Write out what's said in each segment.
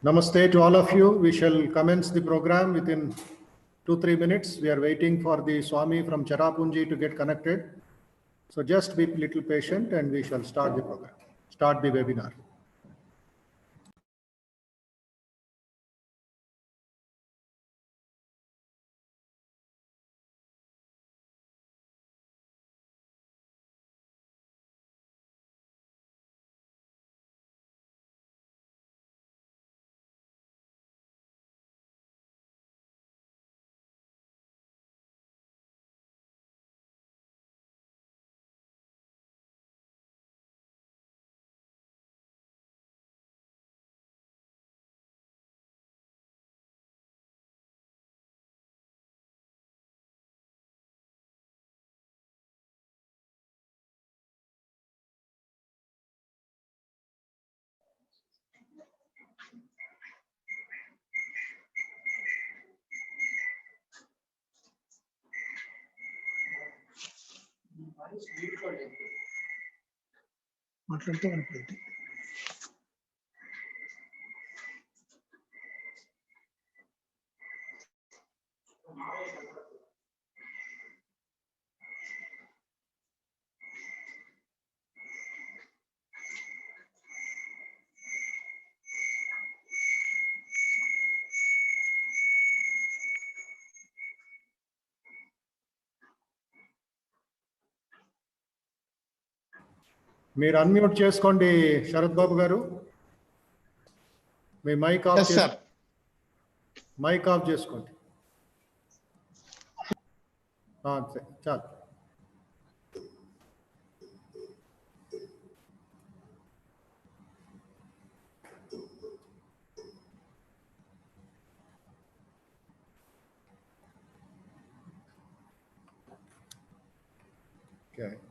Namaste to all of you. We shall commence the program within 2-3 minutes. We are waiting for the Swami from Cherrapunji to get connected. So just be a little patient and we shall start the program, start the webinar. మాట్లాడుతూ కనపడుతుంది. మీరు unmute చేసుకోండి శరత్ బాబు గారు. మీ mic off చేసుకోండి. చాలు.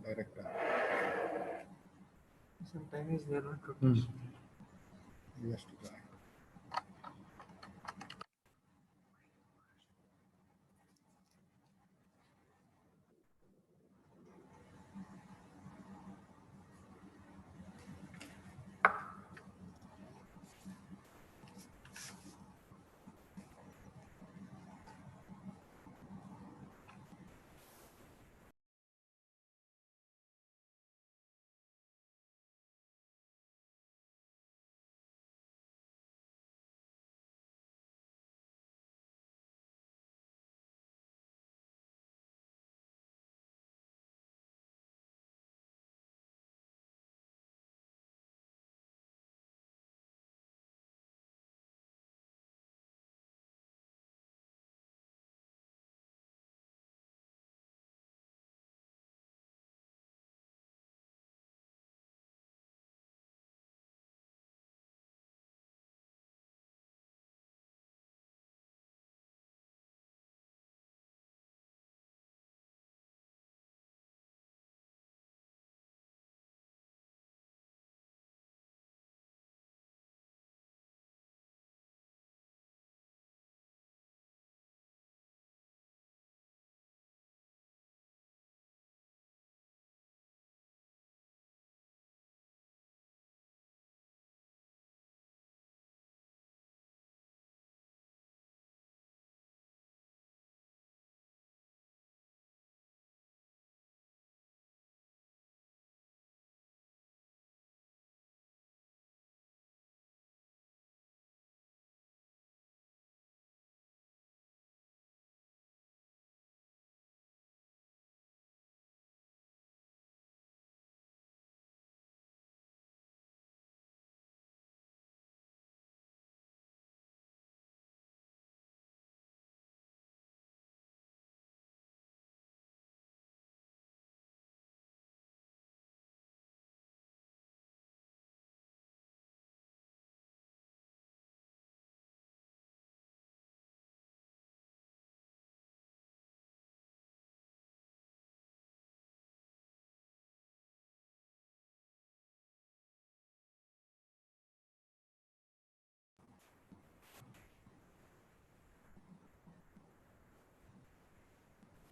Direct Sometimes they are not yes to try.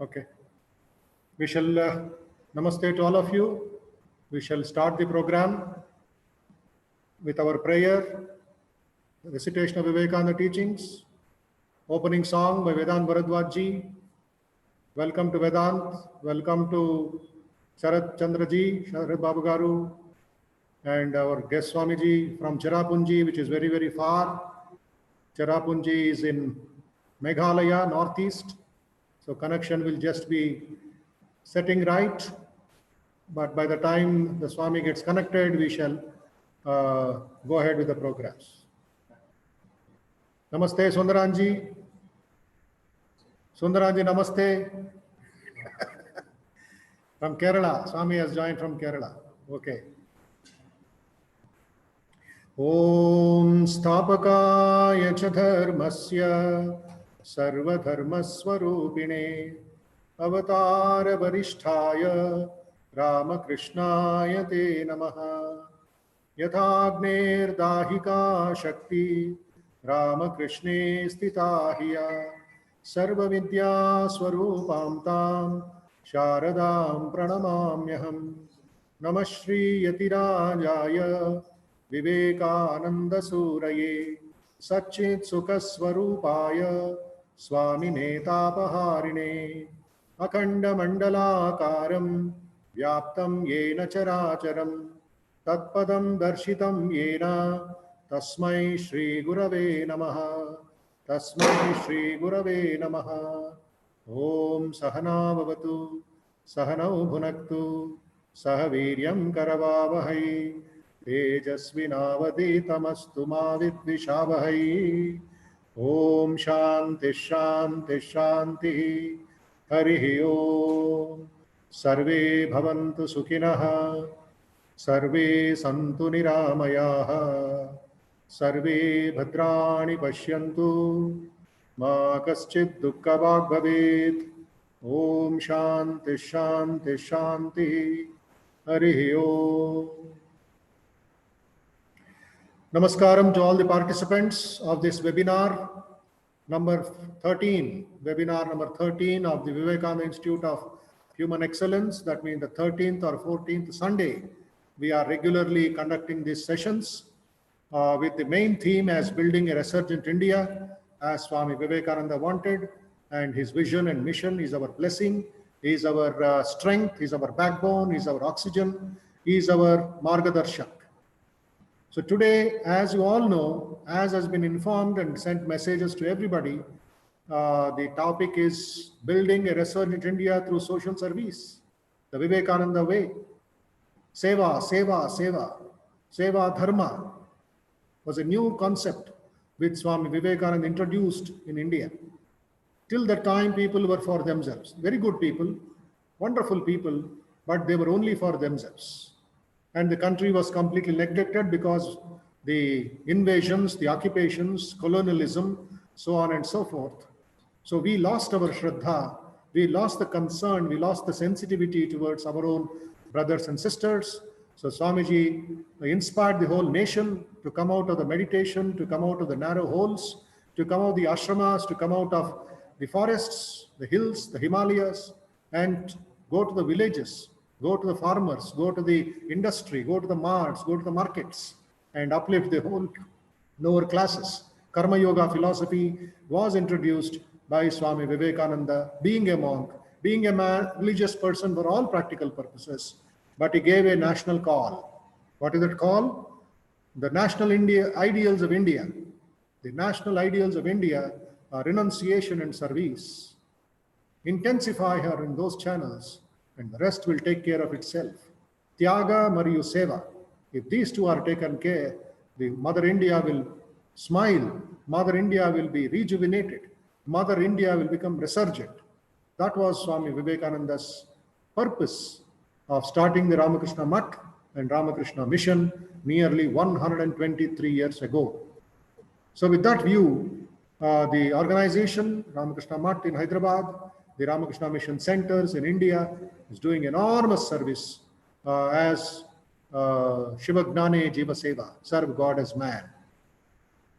Okay. We shall, namaste to all of you. We shall start the program. with our prayer, recitation of Vivekananda teachings, opening song by Vedant Bharadwaj ji. Welcome to Vedant, welcome to Sharat Chandra ji, Sharat Babu Garu, and our guest Swamiji from Cherrapunji, which is very, very far. Cherrapunji is in Meghalaya, northeast. So connection will just be setting right. But by the time the Swami gets connected, we shall go ahead with the programs. Namaste, Sundaranji. Sundaranji, namaste. From Kerala. Swami has joined from Kerala. Okay. Om Sthapakaya cha dharmasya sarvadharmaswarupine avatara varisthaya Ramakrishnaya te namaha yathagner dahika shakti Ramakrishne stita hiya sarva vidya swarupam tam sharadam pranamamyaham Namah Shri Yatirajaya Vivekananda Suraye Satchit Sukaswarupaya Swami Netapaharine Akhanda Mandalakaram Vyaptam Yena Characharam Tatpadam Darshitam Yena Tasmai Shri Gurave Namaha Tasmai Shri Gurave Namaha Om Sahana Bhavatu Sahanau Bhunaktu Sahaviryam Karavavahai Tejasvinavaditamastu ma vidvishavahai Om Shanti Shanti Shanti Harihi Om Sarve Bhavantu Sukhinaha Sarve Santu Niramayaha Sarve Bhadrani Pashyantu Ma Kaschid Dukkha Bhavet Om Shanti Shanti Shanti Harihi Om. Namaskaram to all the participants of this webinar number 13, webinar number 13 of the Vivekananda Institute of Human Excellence. That means the 13th or 14th Sunday, we are regularly conducting these sessions with the main theme as building a resurgent India, as Swami Vivekananda wanted, and his vision and mission is our blessing, is our strength, is our backbone, is our oxygen, is our Margadarshak. So today, as you all know, as has been informed and sent messages to everybody, the topic is building a resurgent India through social service, the Vivekananda way. Seva, seva, seva, seva dharma was a new concept which Swami Vivekananda introduced in India. Till that time, people were for themselves. Very good people, wonderful people, but they were only for themselves. And the country was completely neglected because the invasions, the occupations, colonialism, so on and so forth. So we lost our Shraddha, we lost the concern, we lost the sensitivity towards our own brothers and sisters. So Swamiji inspired the whole nation to come out of the meditation, to come out of the narrow holes, to come out of the ashramas, to come out of the forests, the hills, the Himalayas, and go to the villages, go to the farmers, go to the industry, go to the marts, go to the markets, and uplift the whole lower classes. Karma Yoga philosophy was introduced by Swami Vivekananda, being a monk, being a man, religious person for all practical purposes, but he gave a national call. What is that call? The national ideals of India. The national ideals of India are renunciation and service. Intensify her in those channels, and the rest will take care of itself. Tyaga Mariyu Seva. If these two are taken care, the Mother India will smile. Mother India will be rejuvenated. Mother India will become resurgent. That was Swami Vivekananda's purpose of starting the Ramakrishna Math and Ramakrishna Mission nearly 123 years ago. So with that view, the organization, Ramakrishna Math in Hyderabad, the Ramakrishna Mission Centers in India is doing enormous service as Shivagnane Jiva Seva, serve God as man.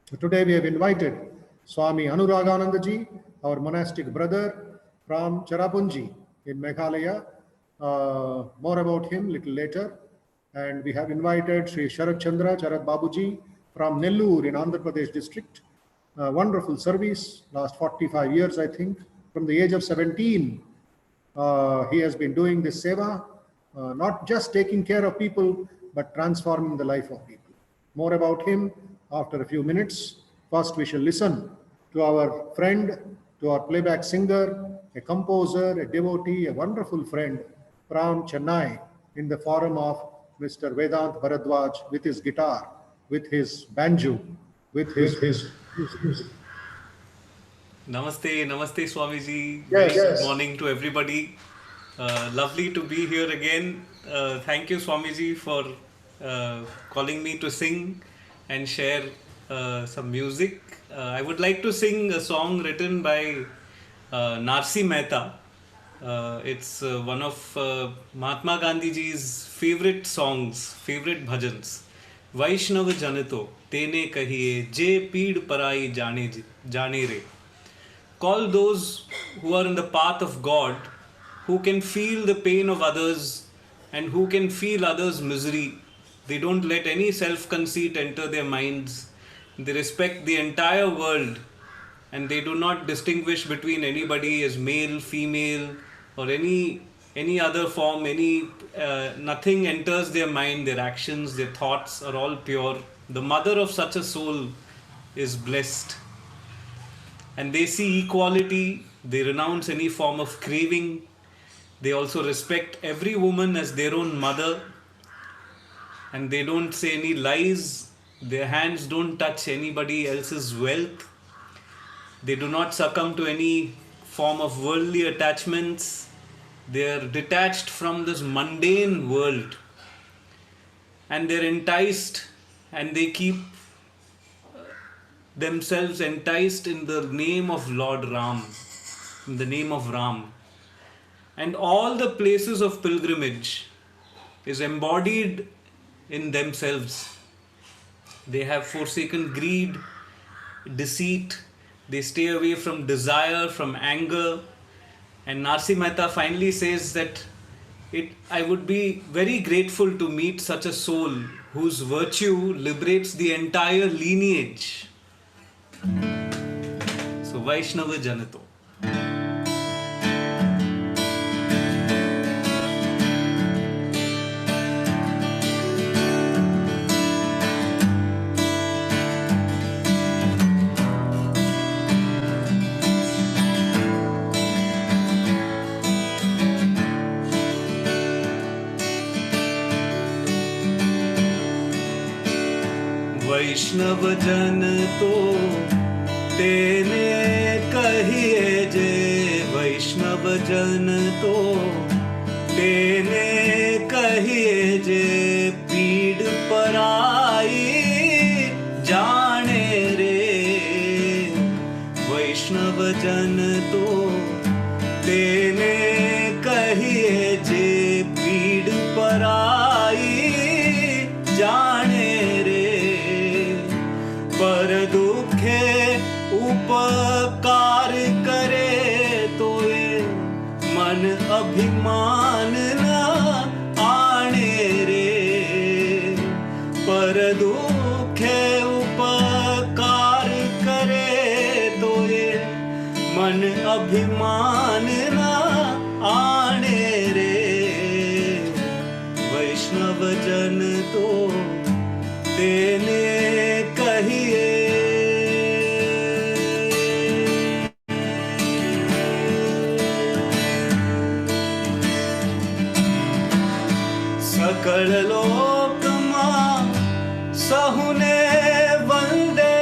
So today we have invited Swami Anuragananda ji, our monastic brother from Cherrapunji in Meghalaya. More about him little later. And we have invited Sri Sharat Chandra Charat Babuji from Nellore in Andhra Pradesh district. Wonderful service, last 45 years, I think. From the age of 17, he has been doing this seva, not just taking care of people, but transforming the life of people. More about him after a few minutes. First, we shall listen to our friend, to our playback singer, a composer, a devotee, a wonderful friend from Chennai, in the form of Mr. Vedant Bharadwaj, with his guitar, with his banjo, with his music. Namaste, namaste Swamiji. Yes, Very yes. Good morning to everybody. Lovely to be here again. Thank you Swamiji for calling me to sing and share some music. I would like to sing a song written by Narsi Mehta. It's one of Mahatma Gandhiji's favorite songs, favorite bhajans. Vaishnav Janito, Tene Kahiye, Je Peed Parai Jane Re. Call those who are in the path of God, who can feel the pain of others and who can feel others' misery. They don't let any self-conceit enter their minds. They respect the entire world and they do not distinguish between anybody as male, female or any other form. Nothing enters their mind. Their actions, their thoughts are all pure. The mother of such a soul is blessed. And they see equality, they renounce any form of craving. They also respect every woman as their own mother. And they don't say any lies. Their hands don't touch anybody else's wealth. They do not succumb to any form of worldly attachments. They are detached from this mundane world. And they're enticed and they keep themselves enticed in the name of Lord Ram, in the name of Ram. And all the places of pilgrimage is embodied in themselves. They have forsaken greed, deceit, they stay away from desire, from anger. And Narsi Mehta finally says that I would be very grateful to meet such a soul whose virtue liberates the entire lineage. So Vaishnava Janito. वैष्णव जन तो तेने कहिए जे, वैष्णव जन तो तेने कहिए जे, पीड़ पराई जाने रे। वैष्णव जन तो तेने कहिए जे, पीड़ पराई जाने रे। पर दुखे उपकार करे तो ये मन अभिमान न आने रे। पर दुखे उपकार करे तो ये मन अभिमान न आने रे। वैष्णव जन तो तेने कहिए। सकल लोक मां सहुने वंदे,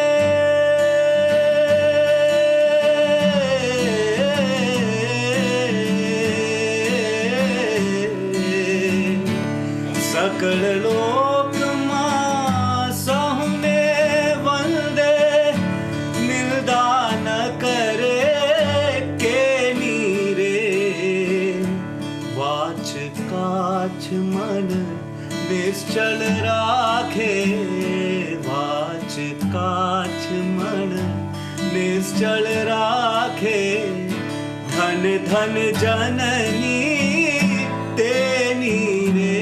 सकल लोक मां सहुने वंदे, निंदा न करे के नीरे। वाच काछ मन निश्चल राखे, वाच काछ मन निश्चल राखे। धन धन जननी तेनी रे,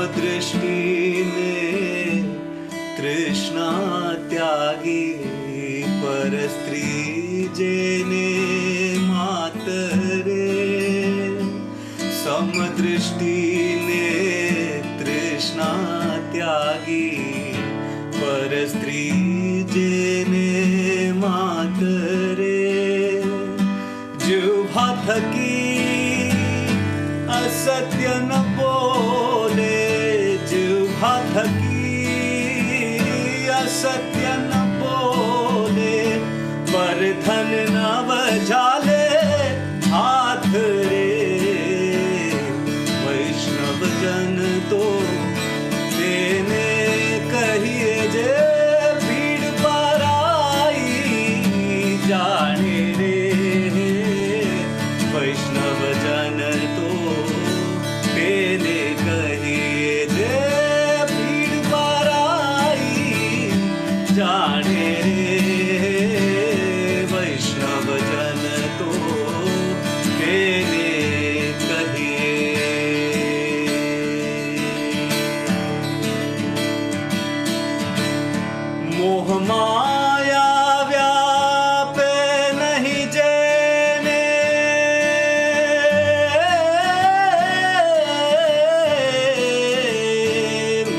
समदृष्टिने तृष्णा त्यागी परस्त्री जेने मातरे समदृष्टिने तृष्णा त्यागी परस्त्री जेने मातरे जिह्वा थकी असत्य न बोले जिह्वा थकी असत्य न बोले पर धन न बजाले हाथ रे वैष्णव जन तो देने कहिए जे भीड़ पर आई जाने रे वैष्णव जन तो देने कहिए जे भीड़ पर आई जाने रे वैष्णव जन तो देने कहिए मोह माया व्यापे नहीं जेने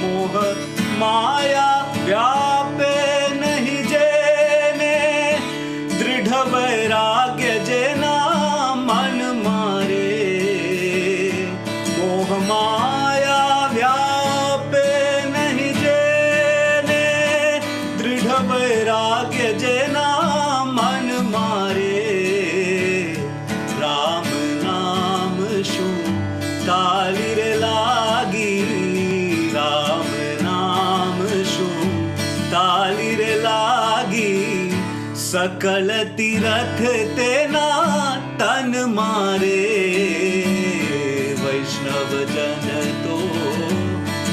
मोह माया व्यापे नहीं जेने दृढ़ वैराग्य जेना मन मारे मोह माया व्यापे नहीं जेने दृढ़ वैराग्य जेना मन मारे राम नाम शु कालिर लागी राम नाम शु तालिर लागी सकल तीरथ तेना तन मारे वैष्णव जन तो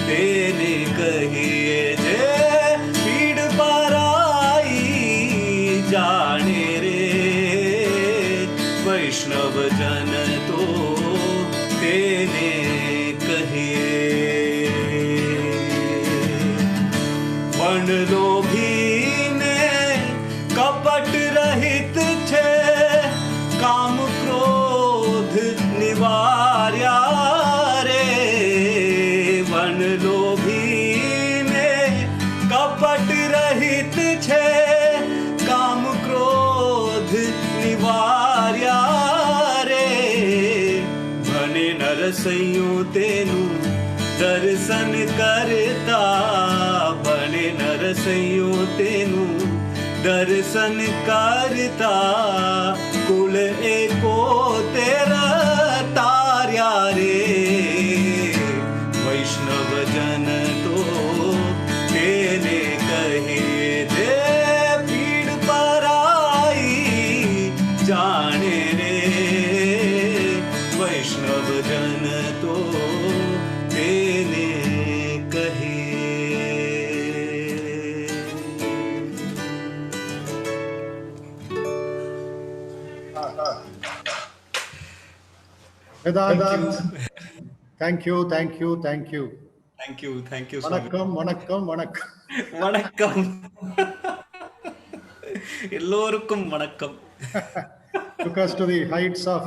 तेने कहिए जे पीड़ पर आई जाने रे वैष्णव जन तो तेने कहिए पण लोभी ने कपट रहित छे काम क्रोध निवार्या रे वन लोभी ने कपट रहित छे काम क्रोध निवार्या रे भने नरसैयो तेनु दर्शन करता भने नरसैयो तेनु दर्शन करता कुल एको तेरा तार्या रे वैष्णव जन तो तेने कहिए जे पीड़ पर आई जाने रे वैष्णव जन तो तेने कहिए Vedant, thank you, thank you, thank you. Thank you, Swami. Vanakkam, vanakkam, vanakkam. வணக்கம் எல்லோருக்கும் வணக்கம் Took us to the heights of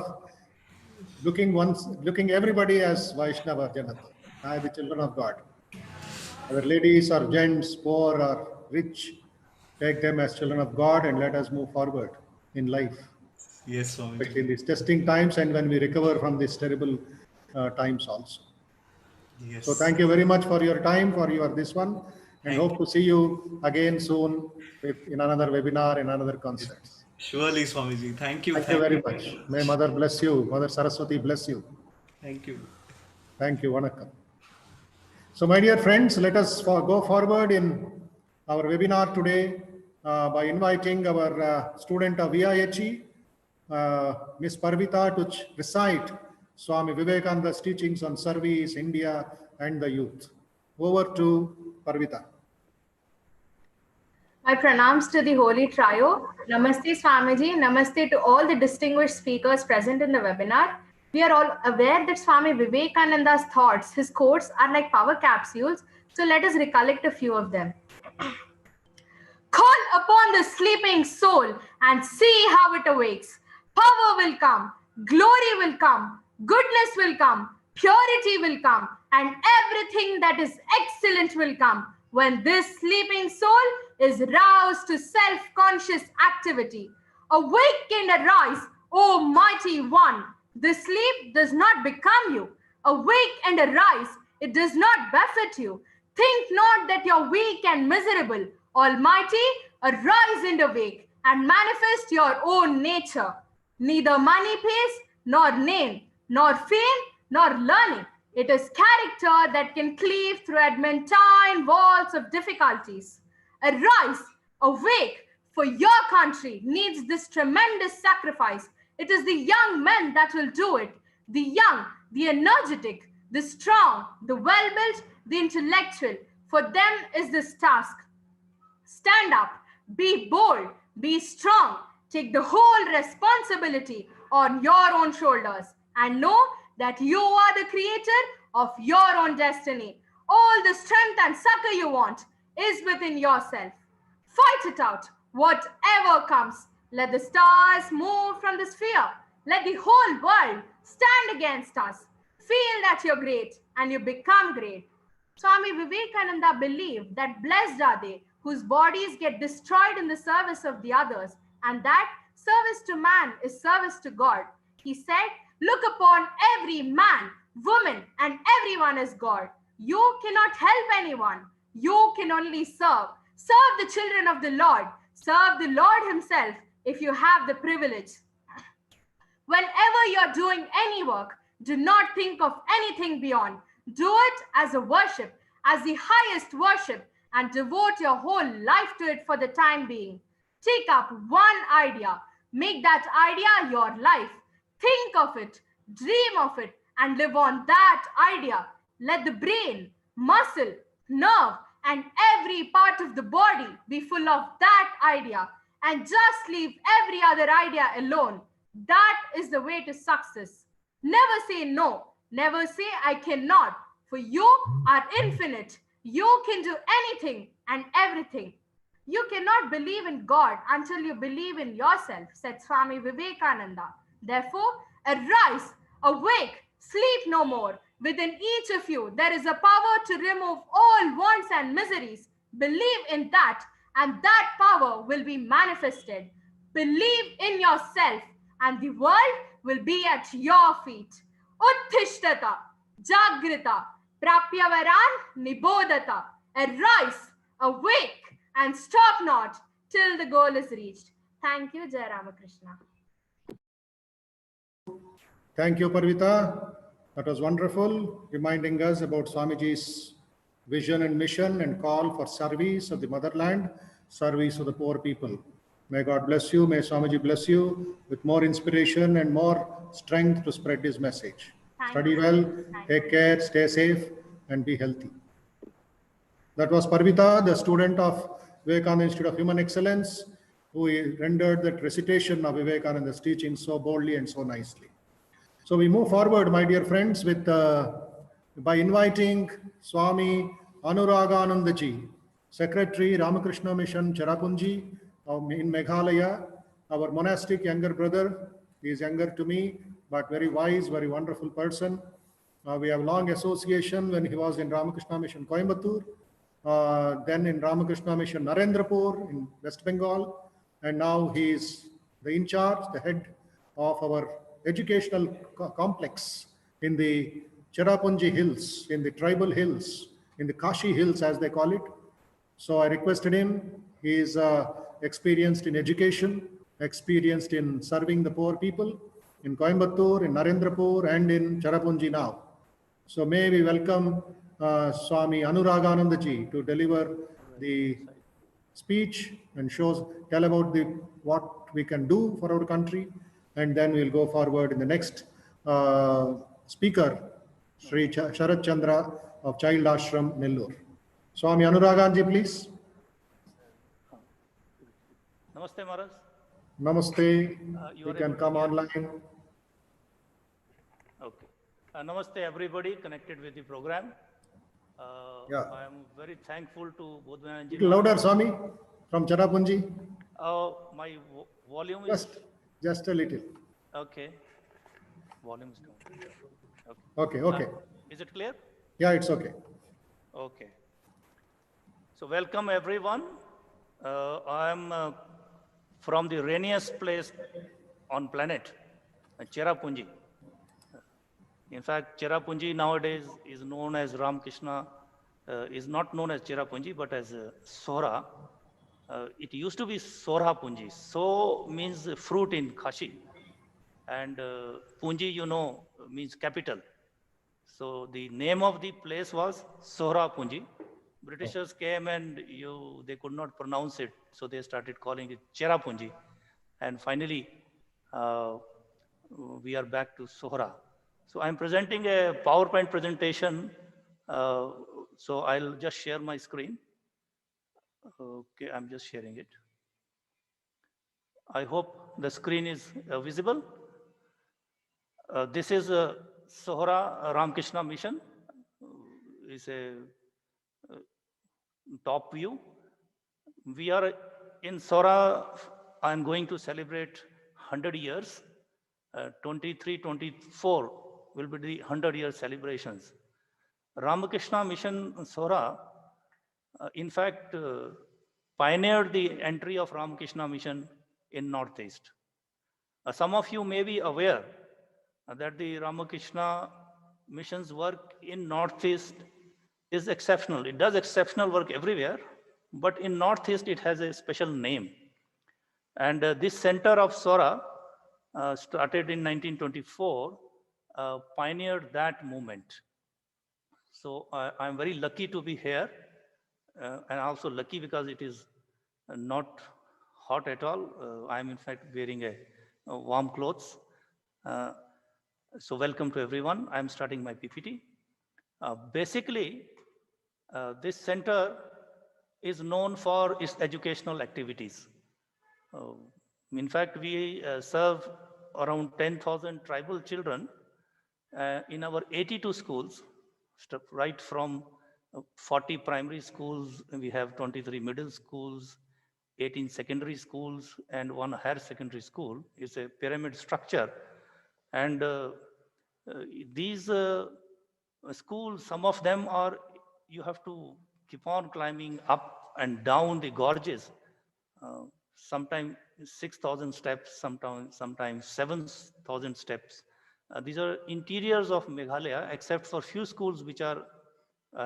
looking everybody as Vaishnava Janata, the children of God. Whether ladies or gents, poor or rich, take them as children of God and let us move forward in life, Yes, Swami. especially in these testing times and when we recover from these terrible times also. Yes. So thank you very much for your time, for your this one, and Thank hope to see you again soon in another webinar, in another concert. Surely, Swamiji. Thank you. Thank you very much. May Mother bless you. Mother Saraswati bless you. Thank you. Thank you. Vanakkam. So my dear friends, let us go forward in our webinar today by inviting our student of VIHE, Ms. Parvita, to recite Swami Vivekananda's teachings on service, India and the youth. Over to Parvita. My pranams to the Holy Trio. Namaste Swamiji. Namaste to all the distinguished speakers present in the webinar. We are all aware that Swami Vivekananda's thoughts, his quotes, are like power capsules. So let us recollect a few of them. Call upon the sleeping soul and see how it awakes. Power will come, glory will come, goodness will come, purity will come, and everything that is excellent will come when this sleeping soul is roused to self-conscious activity. Awake and arise, O mighty one. The sleep does not become you. Awake and arise, it does not buffet you. Think not that you're weak and miserable. Almighty, arise and awake and manifest your own nature. Neither money pays, nor name, nor fame, nor learning. It is character that can cleave through adamantine walls of difficulties. Arise, awake, for your country needs this tremendous sacrifice. It is the young men that will do it. The young, the energetic, the strong, the well-built, the intellectual. For them is this task. Stand up, be bold, be strong, take the whole responsibility on your own shoulders and know that you are the creator of your own destiny. All the strength and succor you want is within yourself. Fight it out, whatever comes. Let the stars move from the sphere. Let the whole world stand against us. Feel that you're great and you become great. Swami Vivekananda believed that blessed are they whose bodies get destroyed in the service of the others, and that service to man is service to God. He said, look upon every man, woman, and everyone as God. You cannot help anyone. You can only serve. Serve the children of the Lord. Serve the Lord himself if you have the privilege. Whenever you're doing any work, do not think of anything beyond. Do it as a worship, as the highest worship, and devote your whole life to it for the time being. Take up one idea, make that idea your life. Think of it, dream of it, and live on that idea. Let the brain, muscle, nerve, and every part of the body be full of that idea, and just leave every other idea alone. That is the way to success. Never say no. Never say I cannot. For you are infinite. You can do anything and everything. You cannot believe in God until you believe in yourself, said Swami Vivekananda. Therefore, arise, awake, sleep no more. Within each of you, there is a power to remove all wants and miseries. Believe in that, and that power will be manifested. Believe in yourself, and the world will be at your feet. Uttishtata, Jagrita, Prapyavaran, Nibodata. Arise, awake, and stop not till the goal is reached. Thank you, Jai Ramakrishna. Thank you, Parvita. That was wonderful, reminding us about Swamiji's vision and mission and call for service of the motherland, service of the poor people. May God bless you. May Swamiji bless you with more inspiration and more strength to spread his message. Study well, take care, stay safe, and be healthy. That was Parvita, the student of Vivekananda Institute of Human Excellence, who rendered that recitation of Vivekananda's teaching so boldly and so nicely. So we move forward, my dear friends, with by inviting Swami Anuraganandaji, Secretary, Ramakrishna Mission, Cherrapunji, in Meghalaya, our monastic younger brother. He is younger to me, but very wise, very wonderful person. We have long association when he was in Ramakrishna Mission, Coimbatore, then in Ramakrishna Mission, Narendrapur in West Bengal, and now he is the in charge, the head of our educational complex in the Cherrapunji Hills, in the tribal hills, in the Kashi Hills as they call it. So I requested him. He is experienced in education, experienced in serving the poor people in Coimbatore, in Narendrapur, and in Cherrapunji now. So may we welcome Swami Anuraganandaji to deliver the speech and tell about what we can do for our country, and then we'll go forward in the next speaker, Sri Sharat Chandra of Child Ashram, Nellore. Swami Anuraganji, please. Namaste, Maharaj. Namaste. You can come online. Okay. Namaste, everybody connected with the program. Yeah. I am very thankful to Bodhanayanji. Little louder, Swami, from Cherrapunji. My volume is Just a little. okay. Volume is down. Okay. Okay, okay. Is it clear? Yeah, it's okay. Okay. So welcome everyone. I am from the rainiest place on planet, Cherrapunji. In fact, Cherrapunji nowadays is known as Ramakrishna, is not known as Cherrapunji, but as Sora. It used to be Sorapunji. So means fruit in Kashi. And Punji, you know, means capital. So the name of the place was Sorapunji. Britishers came and they could not pronounce it. So they started calling it Cherrapunji. And finally, we are back to Sohra. So I'm presenting a PowerPoint presentation. So I'll just share my screen. Okay, I'm just sharing it. I hope the screen is visible. This is Sohra Ramakrishna Mission. Is a top view. We are in Sohra. I'm going to celebrate 100 years. 23, 24 will be the 100-year celebrations. Ramakrishna Mission Sohra, in fact, pioneered the entry of Ramakrishna Mission in Northeast. Some of you may be aware that the Ramakrishna Mission's work in Northeast is exceptional. It does exceptional work everywhere, but in Northeast it has a special name. And this center of Sohra started in 1924, pioneered that movement. So I'm very lucky to be here, and also lucky because it is not hot at all. I'm in fact wearing a warm clothes. So welcome to everyone. I'm starting my PPT. Basically, this center is known for its educational activities. In fact, we serve around 10,000 tribal children in our 82 schools, right from 40 primary schools. We have 23 middle schools, 18 secondary schools, and 1 higher secondary school. It's a pyramid structure. And these schools, some of them are, you have to keep on climbing up and down the gorges. Sometimes 6,000 steps, sometimes 7,000 steps. These are interiors of Meghalaya, except for few schools which are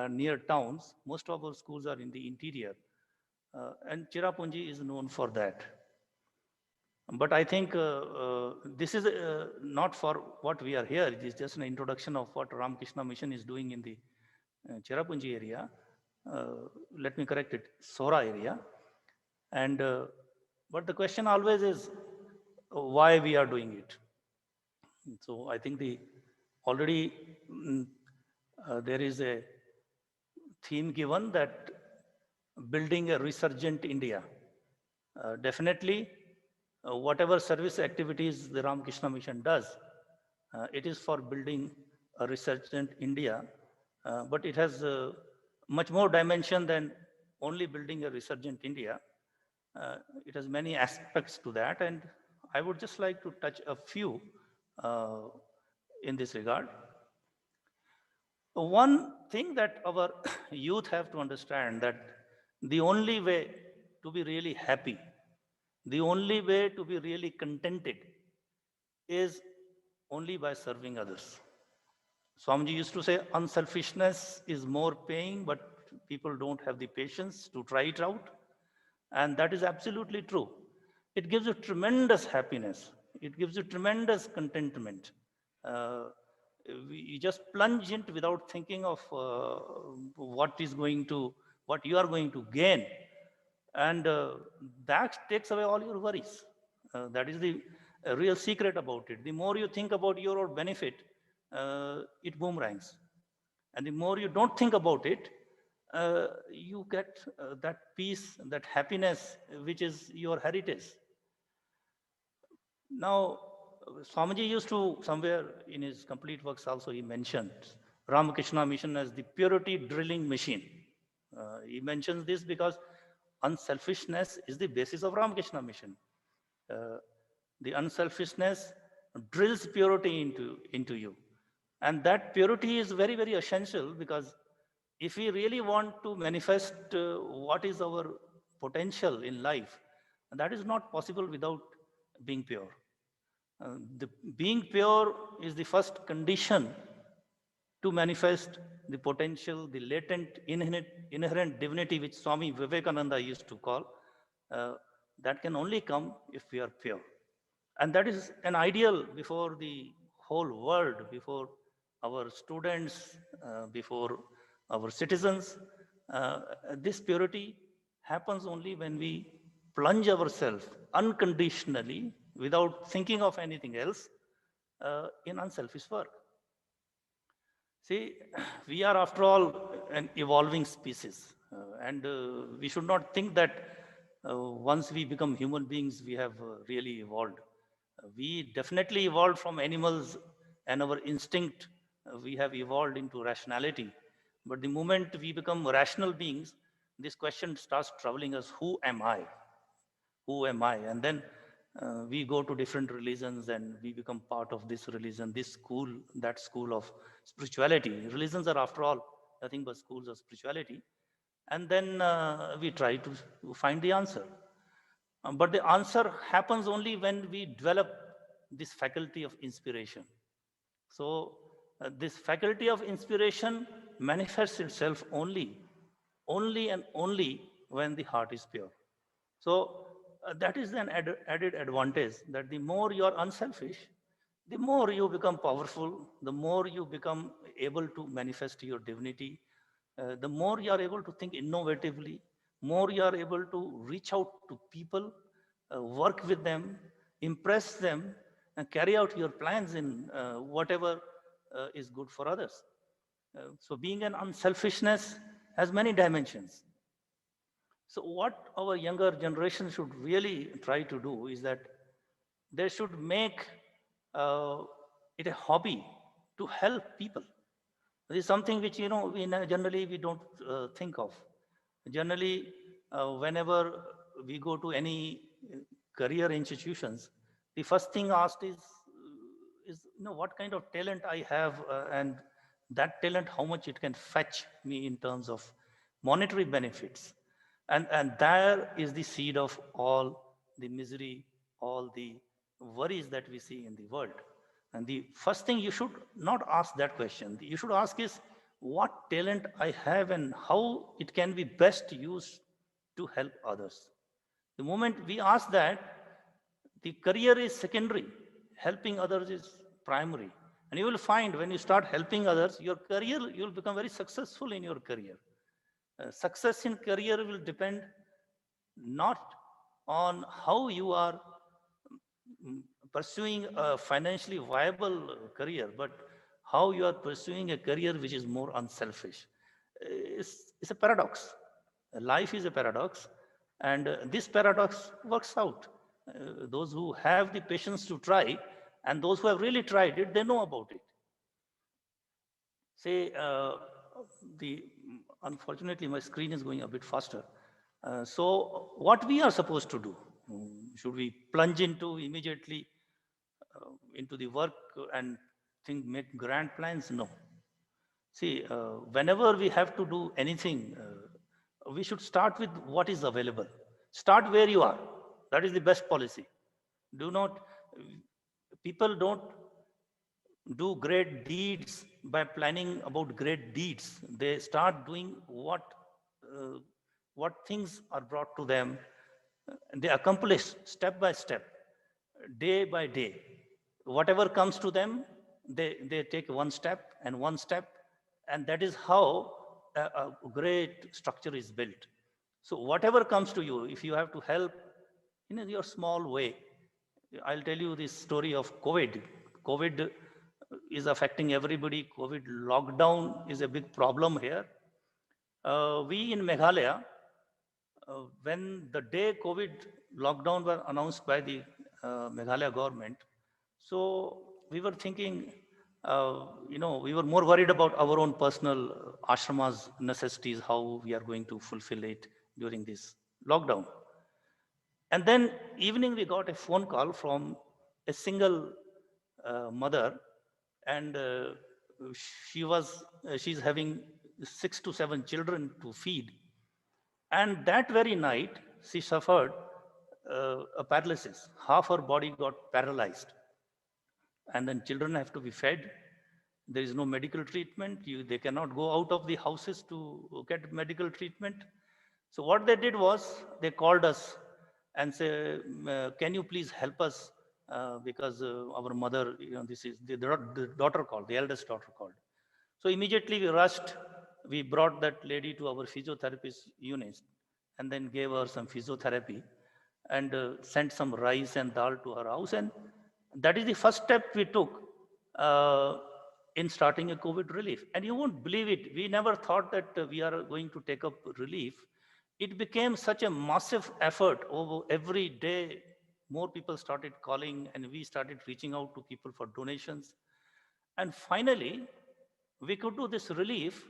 near towns. Most of our schools are in the interior. And Cherrapunji is known for that. But I think this is not for what we are here. It is just an introduction of what Ramakrishna Mission is doing in the Cherrapunji area. Let me correct it, Sohra area. And but the question always is why we are doing it. So I think already there is a theme given that building a resurgent India. Definitely, whatever service activities the Ramakrishna Mission does, it is for building a resurgent India, but it has much more dimension than only building a resurgent India. It has many aspects to that, and I would just like to touch a few in this regard. One thing that our youth have to understand, that the only way to be really happy, the only way to be really contented is only by serving others. Swamiji used to say, unselfishness is more paying, but people don't have the patience to try it out. And that is absolutely true. It gives you tremendous happiness. It gives you tremendous contentment. You just plunge into without thinking of what you are going to gain. And that takes away all your worries. That is the real secret about it. The more you think about your own benefit, it boomerangs. And the more you don't think about it, you get that peace, that happiness, which is your heritage. Now, Swamiji used to, somewhere in his complete works also, he mentioned Ramakrishna Mission as the purity drilling machine. He mentions this because unselfishness is the basis of Ramakrishna Mission. The unselfishness drills purity into you. And that purity is very, very essential, because if we really want to manifest what is our potential in life, that is not possible without being pure. Being pure is the first condition to manifest the potential, the latent, inherent divinity, which Swami Vivekananda used to call, that can only come if we are pure. And that is an ideal before the whole world, before our students, before our citizens. This purity happens only when we plunge ourselves unconditionally, without thinking of anything else, in unselfish work. See, we are, after all, an evolving species, and we should not think that once we become human beings, we have really evolved. We definitely evolved from animals, and our instinct, we have evolved into rationality. But the moment we become rational beings, this question starts troubling us: who am I? Who am I? And then we go to different religions and we become part of this religion, this school, that school of spirituality. Religions are, after all, nothing but schools of spirituality. And then we try to find the answer. But the answer happens only when we develop this faculty of inspiration. So this faculty of inspiration manifests itself only and only when the heart is pure. So that is an added advantage, that the more you are unselfish, the more you become powerful, the more you become able to manifest your divinity, the more you are able to think innovatively, more you are able to reach out to people, work with them, impress them, and carry out your plans in whatever is good for others. So being an unselfishness has many dimensions. So what our younger generation should really try to do is that they should make it a hobby to help people. This is something which, generally we don't think of. Generally, whenever we go to any career institutions, the first thing asked is what kind of talent I have, and that talent, how much it can fetch me in terms of monetary benefits. And there is the seed of all the misery, all the worries that we see in the world. And the first thing, you should not ask that question. You should ask is, what talent I have and how it can be best used to help others. The moment we ask that, the career is secondary, helping others is primary. And you will find, when you start helping others, your career, you will become very successful in your career. Success in career will depend not on how you are pursuing a financially viable career, but how you are pursuing a career which is more unselfish. It's a paradox. Life is a paradox, and this paradox works out. Those who have the patience to try, and those who have really tried it, they know about it. Say, unfortunately, my screen is going a bit faster. So what we are supposed to do? Should we plunge into immediately into the work and make grand plans? No. See, whenever we have to do anything, we should start with what is available. Start where you are. That is the best policy. People don't do great deeds by planning about great deeds. They start doing what things are brought to them. They accomplish step by step, day by day. Whatever comes to them, they take one step, and that is how a great structure is built. So whatever comes to you, if you have to help in your small way, I'll tell you this story of COVID. COVID is affecting everybody. COVID lockdown is a big problem here. We in Meghalaya, when the day COVID lockdown was announced by the Meghalaya government, So we were thinking, we were more worried about our own personal ashrama's necessities, how we are going to fulfill it during this lockdown. And then evening we got a phone call from a single mother, and she's having 6 to 7 children to feed. And that very night, she suffered a paralysis. Half her body got paralyzed. And then children have to be fed. There is no medical treatment. They cannot go out of the houses to get medical treatment. So what they did was they called us and say, can you please help us? Because our mother, this is the daughter called, the eldest daughter called. So immediately we rushed. We brought that lady to our physiotherapist unit and then gave her some physiotherapy and sent some rice and dal to her house. And that is the first step we took in starting a COVID relief. And you won't believe it. We never thought that we are going to take up relief. It became such a massive effort over every day. More people started calling and we started reaching out to people for donations. And finally, we could do this relief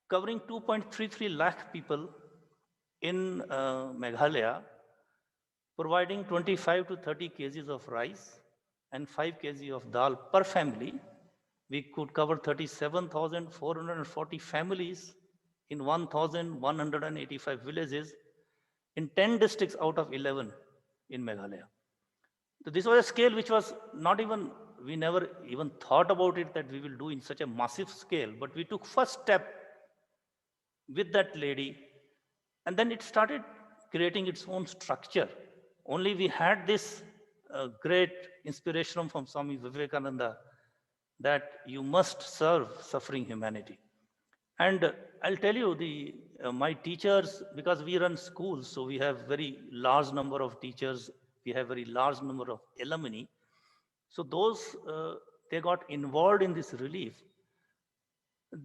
covering 2.33 lakh people in Meghalaya, providing 25 to 30 kgs of rice and 5 kg of dal per family. We could cover 37,440 families in 1,185 villages in 10 districts out of 11 in Meghalaya. So this was a scale which was not even, we never even thought about it that we will do in such a massive scale, but we took first step with that lady, and then it started creating its own structure. Only we had this great inspiration from Swami Vivekananda that you must serve suffering humanity. And I'll tell you, my teachers, because we run schools, so we have very large number of teachers, we have very large number of alumni. So those, they got involved in this relief.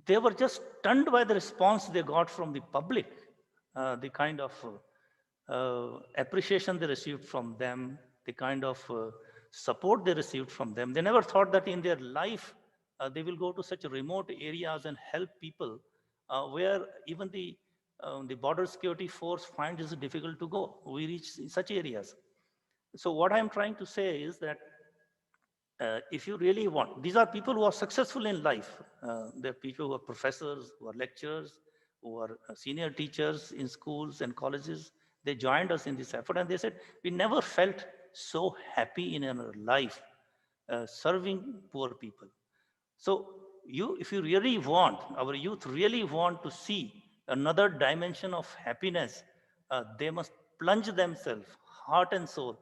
They were just stunned by the response they got from the public, the kind of appreciation they received from them, the kind of support they received from them. They never thought that in their life they will go to such remote areas and help people where even the border security force finds it difficult to go. We reach such areas. So what I'm trying to say is that if you really want, these are people who are successful in life. They're people who are professors, who are lecturers, who are senior teachers in schools and colleges. They joined us in this effort and they said, we never felt so happy in our life serving poor people. So if you really want, our youth really want to see another dimension of happiness, they must plunge themselves, heart and soul,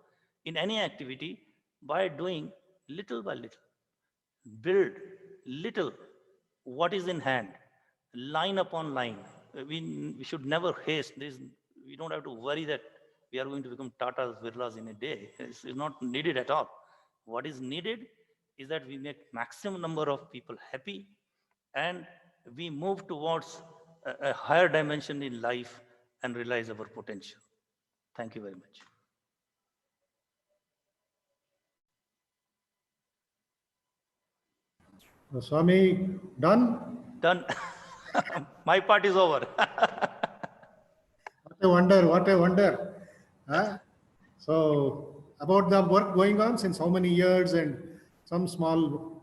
in any activity by doing little by little. Build little what is in hand, line upon line. We should never haste. We don't have to worry that we are going to become Tatas, Birlas in a day. It's not needed at all. What is needed is that we make maximum number of people happy and we move towards a higher dimension in life and realize our potential. Thank you very much. Swami, done? Done. My part is over. What a wonder, what a wonder. Huh? So, about the work going on since how many years and some small...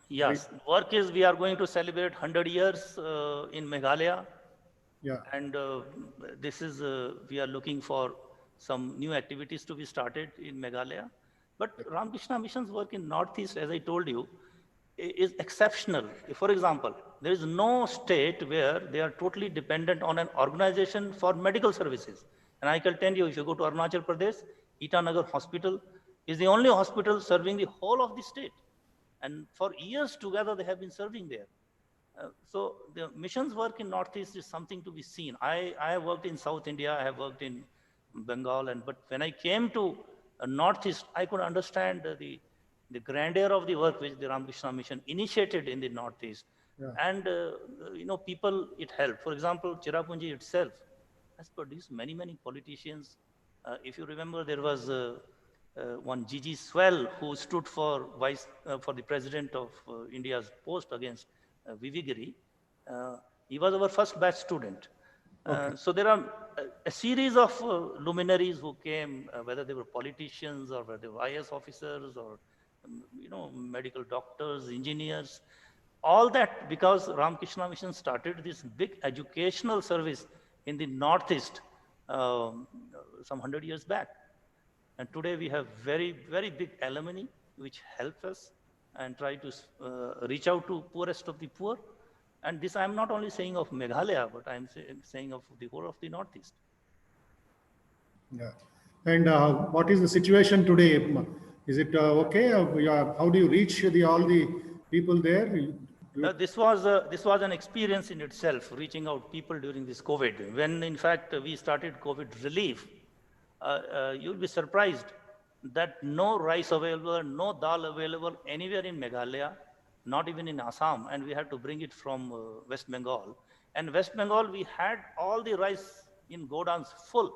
Yes, work is we are going to celebrate 100 years in Meghalaya. Yeah. And this is, we are looking for some new activities to be started in Meghalaya. But Ramakrishna Mission's work in Northeast, as I told you, is exceptional. For example, there is no state where they are totally dependent on an organization for medical services. And I can tell you, if you go to Arunachal Pradesh, Itanagar Hospital is the only hospital serving the whole of the state. And for years together, they have been serving there. So the missions work in Northeast is something to be seen. I have worked in South India, I have worked in Bengal, but when I came to Northeast, I could understand the grandeur of the work which the Ramakrishna Mission initiated in the Northeast. Yeah. And, people, it helped. For example, Cherrapunji itself has produced many, many politicians. If you remember, there was one Gigi Swell, who stood for for the president of India's post against Vivigiri. He was our first batch student. So there are a series of luminaries who came, whether they were politicians or whether they were IS officers or medical doctors, engineers, all that because Ramakrishna Mission started this big educational service in the Northeast some 100 years back. And today we have very, very big alumni which help us and try to reach out to poorest of the poor. And this I'm not only saying of Meghalaya, but I'm saying of the whole of the Northeast. Yeah. And what is the situation today? Is it okay? How do you reach all the people there? This was an experience in itself, reaching out people during this COVID. When in fact we started COVID relief, you'll be surprised that no rice available, no dal available anywhere in Meghalaya, not even in Assam, and we had to bring it from West Bengal. And West Bengal, we had all the rice in godowns full,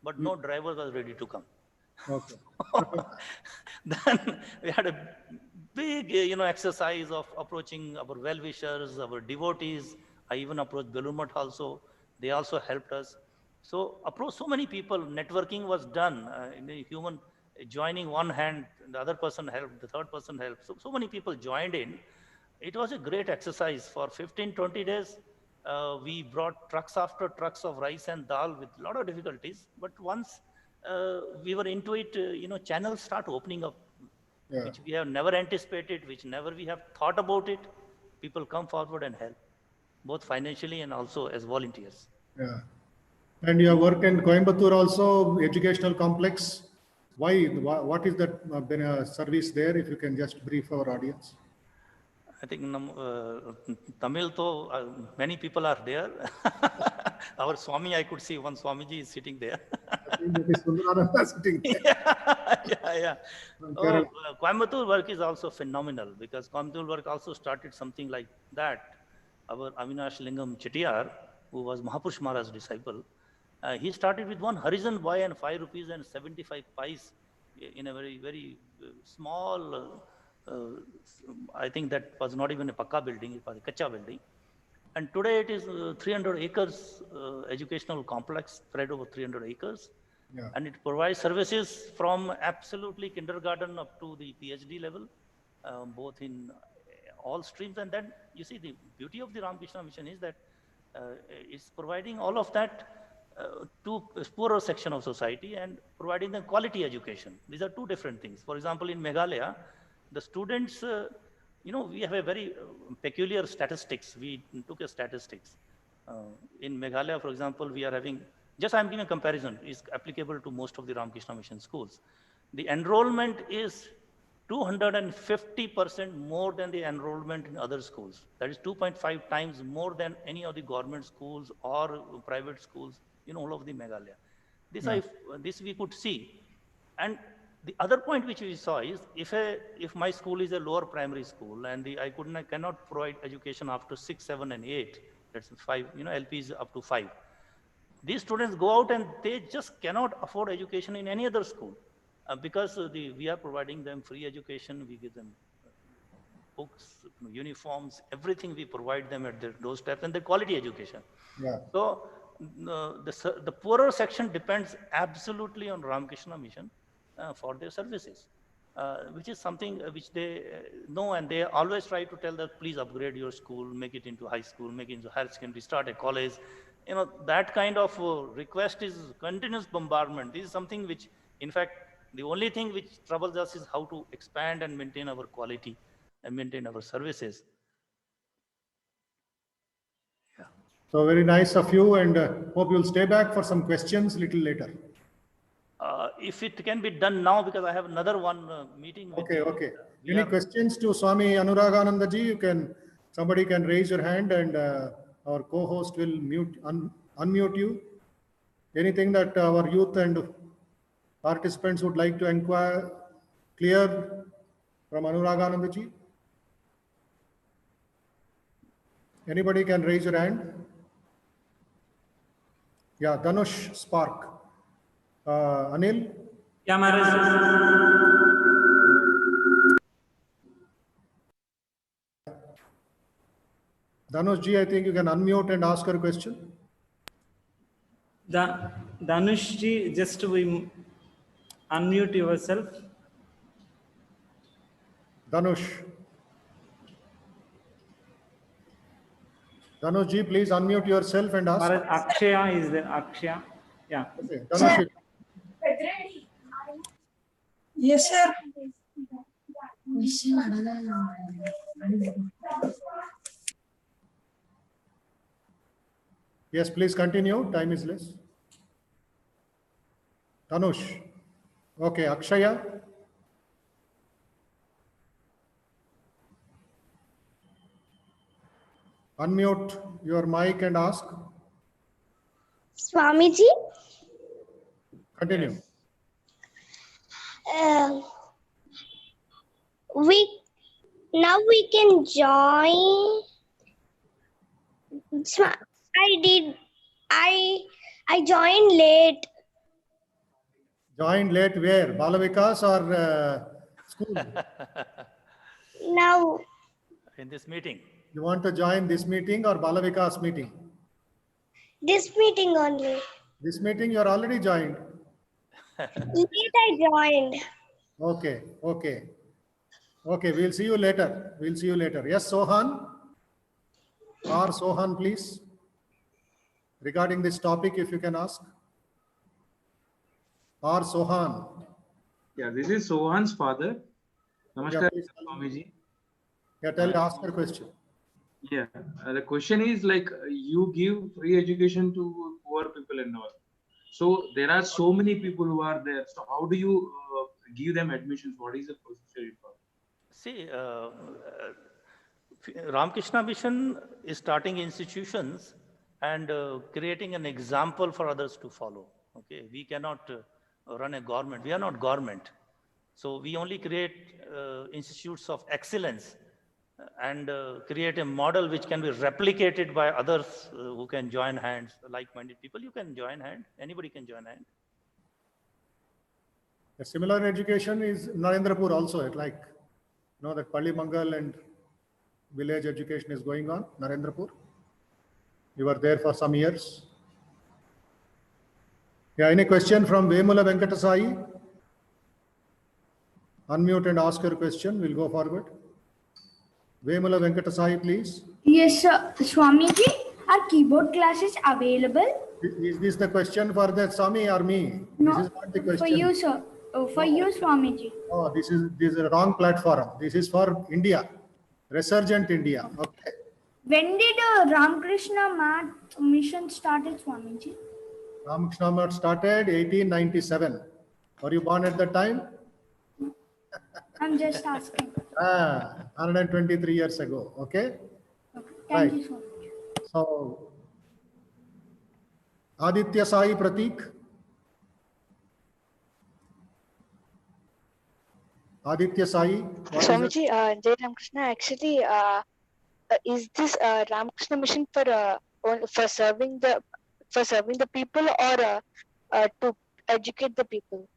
but no driver was ready to come. Okay. Then we had a big, exercise of approaching our well-wishers, our devotees. I even approached Belur Math also. They also helped us. So approach so many people. Networking was done. In the human joining one hand, the other person helped, the third person helped. So many people joined in. It was a great exercise. For 15, 20 days, we brought trucks after trucks of rice and dal with a lot of difficulties. But once we were into it, channels start opening up, which we have never anticipated, which never we have thought about it. People come forward and help, both financially and also as volunteers. Yeah. And you have worked in Coimbatore also, educational complex. Why? What is that service there? If you can just brief our audience. I think Tamil, many people are there. Our Swami, I could see one Swamiji is sitting there. I think that is Sundarananda sitting there. Yeah. Coimbatore work is also phenomenal because Coimbatore work also started something like that. Our Avinash Lingam Chettiar, who was Mahapurush Maharaj's disciple, he started with one Harijan boy and 5 rupees and 75 pies in a very, very small, I think that was not even a Pakka building, it was a Kacha building. And today it is 300 acres educational complex spread over 300 acres. Yeah. And it provides services from absolutely kindergarten up to the PhD level, both in all streams. And then you see the beauty of the Ramakrishna Mission is that it's providing all of that to a poorer section of society and providing them quality education. These are two different things. For example, in Meghalaya, the students, we have a very peculiar statistics. We took a statistics. In Meghalaya, for example, we are having, I'm giving a comparison, is applicable to most of the Ramakrishna Mission schools. The enrollment is 250% more than the enrollment in other schools. That is 2.5 times more than any of the government schools or private schools in all of the Meghalaya. This we could see. And the other point which we saw is if my school is a lower primary school and I cannot provide education after 6, 7, and 8, that's 5, LP is up to 5. These students go out and they just cannot afford education in any other school because we are providing them free education. We give them books, uniforms, everything we provide them at their doorstep and the quality education. Yeah. So the poorer section depends absolutely on Ramakrishna Mission for their services, which is something which they know, and they always try to tell that please upgrade your school, make it into high school, make it into higher secondary, start a college. That kind of request is continuous bombardment. This is something which, in fact, the only thing which troubles us is how to expand and maintain our quality and maintain our services. Yeah. So very nice of you, and hope you'll stay back for some questions little later. If it can be done now, because I have another one meeting. Okay. Any questions to Swami Anuragananda ji? Somebody can raise your hand, and our co-host will unmute you. Anything that our youth and participants would like to inquire, clear from Anuragananda ji? Anybody can raise your hand. Yeah, Dhanush Spark. Anil, Yeah, Maharaj. Dhanush ji, I think you can unmute and ask her question. Dhanush ji, just we unmute yourself. Dhanush. Dhanush ji, please unmute yourself and ask. Maharaj, Akshaya is there. Akshaya. Yeah. Okay, Dhanush. Yes, sir. Yes, please continue. Time is less. Dhanush. Okay, Akshaya. Unmute your mic and ask. Swamiji, Continue. we can join. I joined late. Joined late where? Balavikas or school? Now In this meeting. You want to join this meeting or Balavikas meeting? this meeting only. This meeting you are already joined. Late I joined. Okay, okay. Okay, we'll see you later. We'll see you later. Yes, Sohan? Or Sohan, please. Regarding this topic, if you can ask. Or Sohan. Yeah, this is Sohan's father. Namaskar, please. Swamiji. Yeah, ask your question. Yeah, the question is like you give free education to poor people and all. So there are so many people who are there. So how do you give them admissions? What is the procedure you follow? See, Ramakrishna Mission is starting institutions and creating an example for others to follow. Okay, we cannot run a government. We are not government. So we only create institutes of excellence and create a model which can be replicated by others who can join hands, like-minded people. You can join hand. Anybody can join hand. A similar education is Narendrapur also, like, you know, that Palli Mangal and village education is going on, Narendrapur. You were there for some years. Yeah, any question from Vemula Venkatasai? Unmute and ask your question. We'll go forward. Vemula Venkatasai, please. Yes, sir. Swamiji, are keyboard classes available? Is this the question for the Swami or me? No, This is not the question. for you, sir. For you, Swamiji. Oh, this is a wrong platform. This is for India, resurgent India. Okay. When did Ramakrishna Math Mission started, Swamiji? Ramakrishna Math started 1897. Were you born at that time? I'm just asking. 123 years ago. Okay. Okay. Thank Right. you so much. So, Aditya Sai Pratik. Aditya Sai. What is it? Swamiji, Jai Ramakrishna, actually, is this Ramakrishna Mission for serving the people or to educate the people?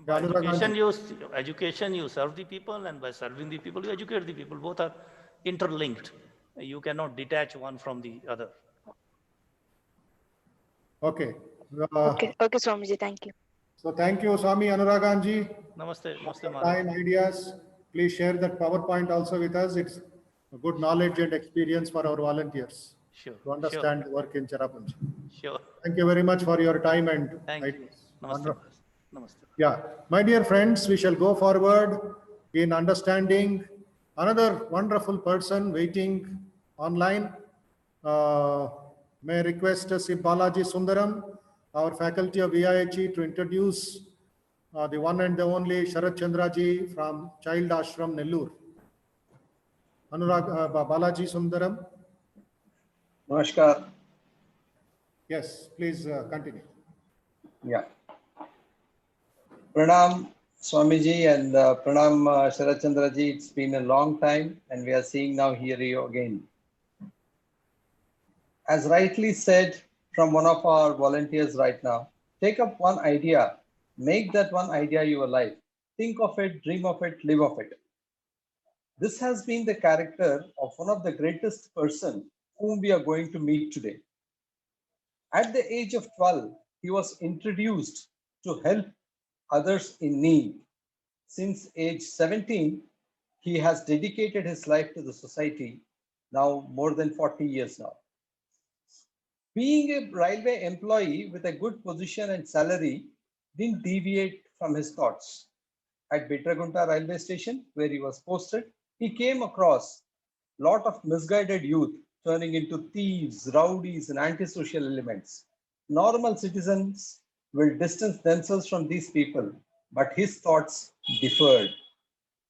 By Anurag education, you serve the people, and by serving the people, you educate the people. Both are interlinked. You cannot detach one from the other. Okay. Okay, Swamiji, thank you. So thank you, Swami Anuraganji. Namaste, namaste, Maharaj. Time, ideas. Please share that PowerPoint also with us. It's a good knowledge and experience for our volunteers Sure. to understand the work in Cherrapunji. Sure. Thank you very much for your time and Thank you. ideas. Namaste. Wonderful. Maharaj. Namaste. Yeah, my dear friends, we shall go forward in understanding another wonderful person waiting online. May I request Sri Balaji Sundaram, our faculty of VIHE, to introduce the one and the only Sharat Chandraji from Child Ashram, Nellore. Balaji Sundaram. Namaskar. Yes, please continue. Yeah. Pranam Swamiji and Pranam Sharat Chandraji. It's been a long time and we are seeing now here you again. As rightly said from one of our volunteers right now, take up one idea Make that one idea your life. Think of it, dream of it, live of it. This has been the character of one of the greatest person whom we are going to meet today. At the age of 12, he was introduced to help others in need. Since age 17, he has dedicated his life to the society, now more than 40 years now. Being a railway employee with a good position and salary didn't deviate from his thoughts. At Bitragunta railway station, where he was posted, he came across a lot of misguided youth turning into thieves, rowdies, and antisocial elements. Normal citizens will distance themselves from these people, but his thoughts differed.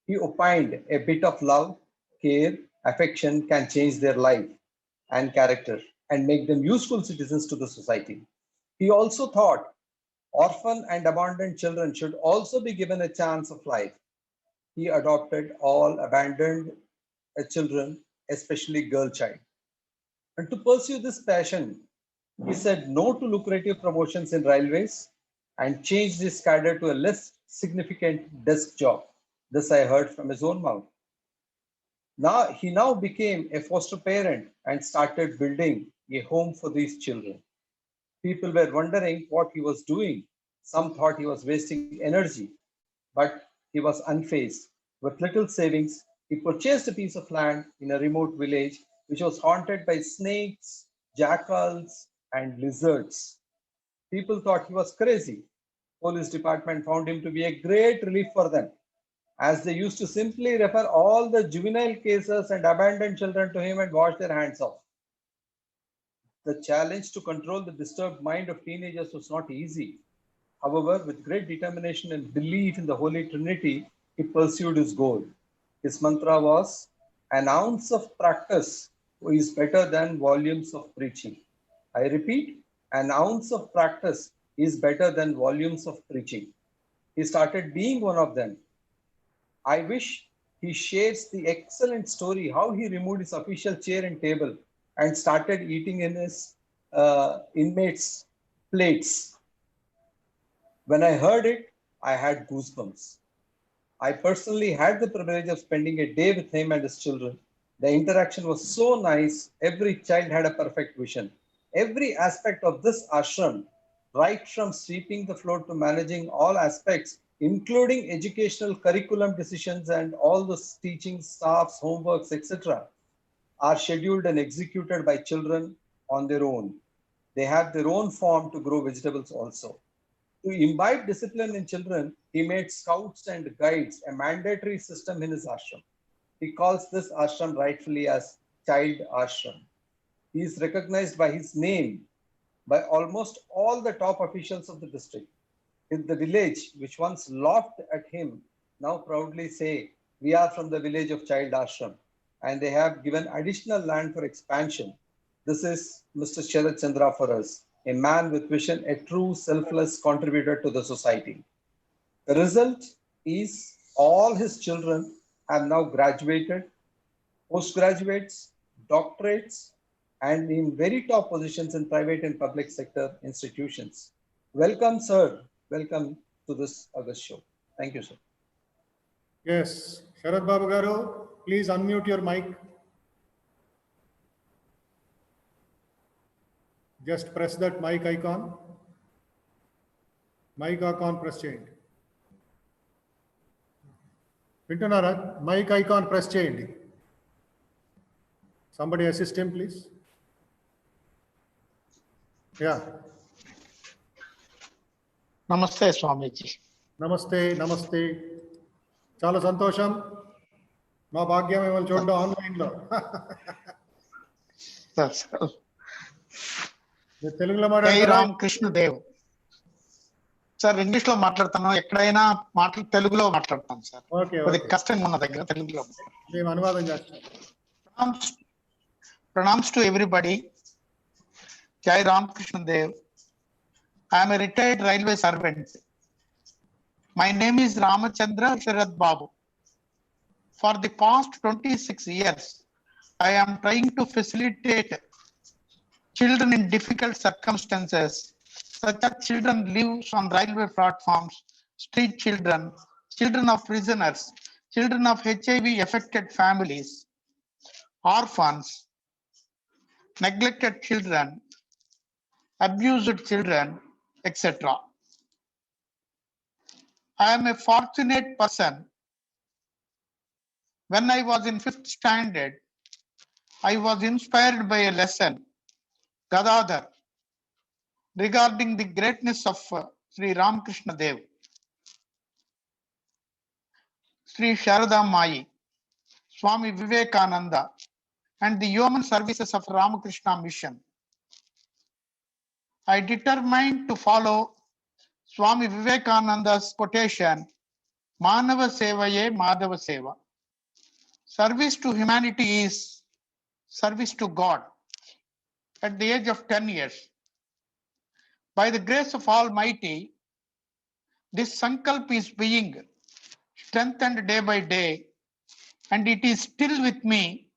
He opined a bit of love, care, affection can change their life and character and make them useful citizens to the society. He also thought orphan and abandoned children should also be given a chance of life. He adopted all abandoned children, especially girl child. And to pursue this passion, he said no to lucrative promotions in railways and changed his cadre to a less significant desk job. This I heard from his own mouth. He now became a foster parent and started building a home for these children. People were wondering what he was doing. Some thought he was wasting energy, but he was unfazed. With little savings, he purchased a piece of land in a remote village which was haunted by snakes, jackals, and lizards. People thought he was crazy. Police department found him to be a great relief for them, as they used to simply refer all the juvenile cases and abandoned children to him and wash their hands off. The challenge to control the disturbed mind of teenagers was not easy. However, with great determination and belief in the Holy Trinity, he pursued his goal. His mantra was, an ounce of practice is better than volumes of preaching. I repeat, an ounce of practice is better than volumes of preaching. He started being one of them. I wish he shares the excellent story how he removed his official chair and table and started eating in his inmates' plates. When I heard it, I had goosebumps. I personally had the privilege of spending a day with him and his children. The interaction was so nice. Every child had a perfect vision. Every aspect of this ashram, right from sweeping the floor to managing all aspects, including educational curriculum decisions and all the teaching staffs, homeworks, etc., are scheduled and executed by children on their own. They have their own farm to grow vegetables also. To imbibe discipline in children, he made scouts and guides a mandatory system in his ashram. He calls this ashram rightfully as Child Ashram. He is recognized by his name by almost all the top officials of the district. In the village, which once laughed at him, now proudly say, we are from the village of Child Ashram, and they have given additional land for expansion. This is Mr. Sharat Chandra for us, a man with vision, a true selfless contributor to the society. The result is all his children have now graduated, postgraduates, doctorates, and in very top positions in private and public sector institutions. Welcome, sir. Welcome to this August show. Thank you, sir. Yes, Sharat Babu Garu, please unmute your mic. Just press that mic icon. Mic icon press చేయండి. వింటున్నారా? Mic icon press చేయండి. Somebody assist him, please. Yeah. నమస్తే స్వామీజీ. నమస్తే నమస్తే. చాలా సంతోషం. మా భాగ్యం మిమ్మల్ని చూడడం ఆన్లైన్లో. తెలుగులో జై రామకృష్ణ దేవ్. సార్ ఇంగ్లీష్ లో మాట్లాడతాను, ఎక్కడైనా తెలుగులో మాట్లాడతాను సార్. కొద్ది కష్టంగా ఉన్న దగ్గర తెలుగులో మేము అనువాదం చేస్తాం. Pranams to everybody. Jai Ramakrishna Dev. I am a retired railway servant. My name is Ramachandra Sharat Babu. For the past 26 years, I am trying to facilitate children in difficult circumstances such as children lives on railway platforms, street children, children of prisoners, children of HIV affected families, orphans, neglected children, abused children, etc. I am a fortunate person. When I was in 5th standard, I was inspired by a lesson, Gadadhar, regarding the greatness of Sri Ramakrishna Dev, Sri Sharada Mai, Swami Vivekananda, and the human services of Ramakrishna Mission. I determined to follow Swami Vivekananda's quotation, Manava Sevaye Madhava Seva. Service to humanity is service to God. At the age of 10 years, by the grace of Almighty, this sankalp is being strengthened day by day, and it is still with me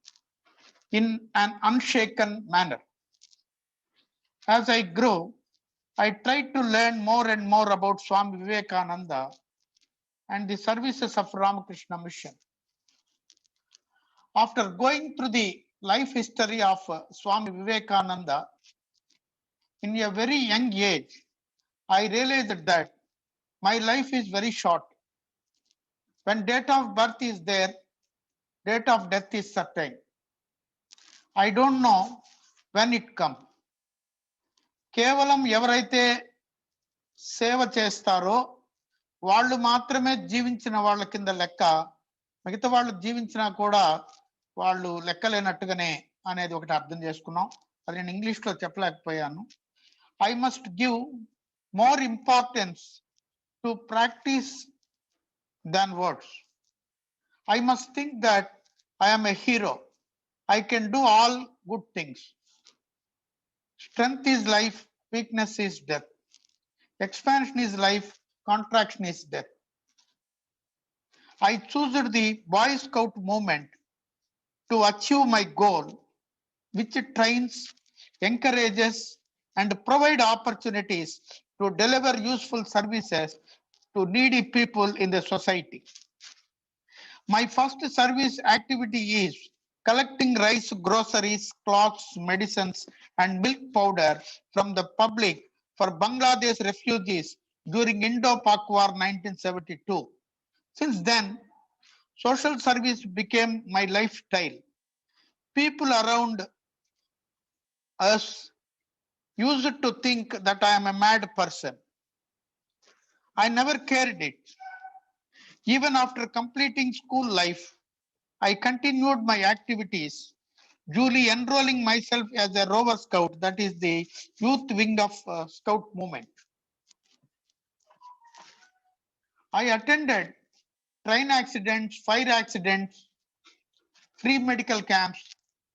in an unshaken manner. As I grow, I try to learn more and more about Swami Vivekananda and the services of Ramakrishna Mission. After going through the life history of Swami Vivekananda, in a very young age, I realized that my life is very short. When date of birth is there, date of death is certain. I don't know when it comes. కేవలం ఎవరైతే సేవ చేస్తారో వాళ్ళు మాత్రమే జీవించిన వాళ్ళ కింద లెక్క, మిగతా వాళ్ళు జీవించినా కూడా వాళ్ళు లెక్కలేనట్టుగానే అనేది ఒకటి అర్థం చేసుకున్నాం. అది నేను ఇంగ్లీష్లో చెప్పలేకపోయాను. I must give more importance to practice than words. I must think that I am a hero. I can do all good things. Strength is life, weakness is death. Expansion is life, contraction is death. I chose the Boy Scout movement to achieve my goal, which trains, encourages, and provide opportunities to deliver useful services to needy people in the society. My first service activity is collecting rice, groceries, clothes, medicines, and milk powder from the public for Bangladesh refugees during Indo-Pak War 1972. Since then, social service became my lifestyle. People around us used to think that I am a mad person. I never cared it. Even after completing school life, I continued my activities, duly enrolling myself as a Rover Scout, that is the youth wing of Scout movement. I attended train accidents, fire accidents, free medical camps,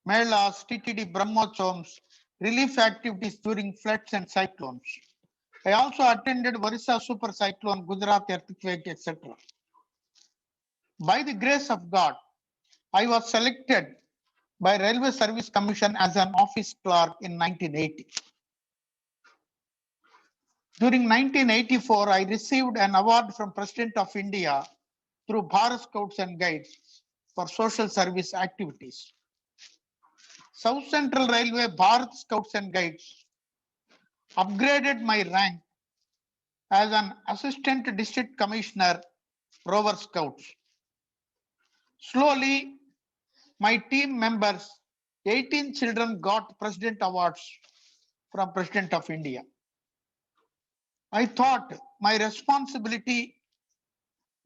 melas, TTD Brahmotsams, relief activities during floods and cyclones. I also attended Orissa super cyclone, Gujarat earthquake, etc. By the grace of God, I was selected by Railway Service Commission as an office clerk in 1980. During 1984, I received an award from President of India through Bharat Scouts and Guides for social service activities. South Central Railway Bharat Scouts and Guides upgraded my rank as an Assistant District Commissioner, Rover Scouts. Slowly, my team members, 18 children, got President Awards from President of India. I thought my responsibility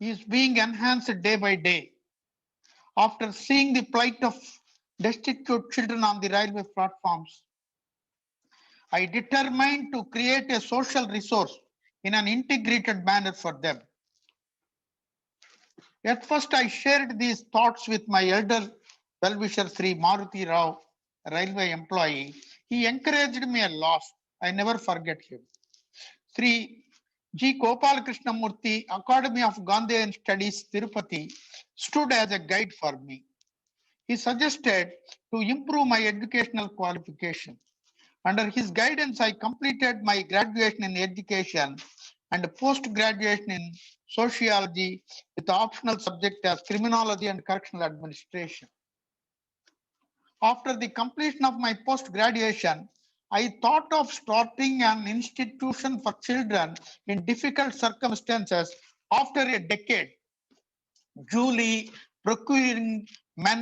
is being enhanced day by day. After seeing the plight of destitute children on the railway platforms, I determined to create a social resource in an integrated manner for them. At first, I shared these thoughts with my elder well-wisher Sri Maruti Rao, a railway employee. He encouraged me a lot. I never forget him. Sri G. Gopal Krishnamurthy, Academy of Gandhian Studies, Tirupati, stood as a guide for me. He suggested to improve my educational qualification. Under his guidance, I completed my graduation in education and post-graduation in sociology with optional subject as criminology and correctional administration. After the completion of my post-graduation, I thought of starting an institution for children in difficult circumstances after a decade, duly procuring men,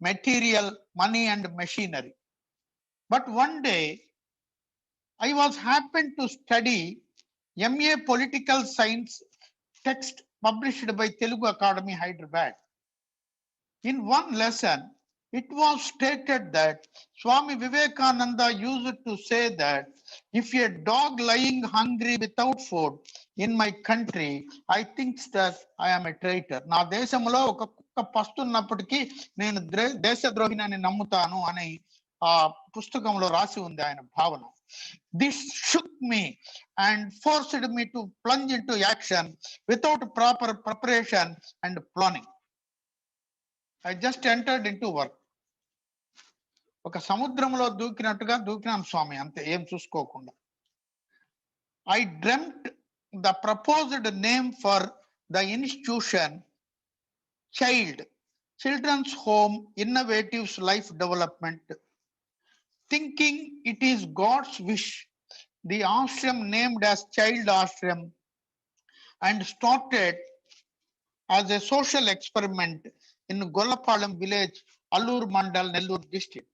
material, money, and machinery. But one day, I was happened to study MA Political Science text published by Telugu Academy, Hyderabad. In one lesson, it was stated that Swami Vivekananda used to say that if a dog lying hungry without food in my country, I think that I am a traitor. నా దేశంలో ఒక కుక్క పస్తున్నప్పటికీ నేను దేశద్రోహిని నమ్ముతాను అని ఆ పుస్తకంలో రాసి ఉంది ఆయన భావన. This shook me and forced me to plunge into action without proper preparation and planning. I just entered into work. ఒక సముద్రంలో దూకినట్టుగా దూకినాను స్వామి, అంతే, ఏం చూసుకోకుండా. I dreamt the proposed name for the institution Children's Home Innovatives Life Development. Thinking it is God's wish, the ashram named as Child Ashram and started as a social experiment in Golapalam village, Allur Mandal, Nellore district.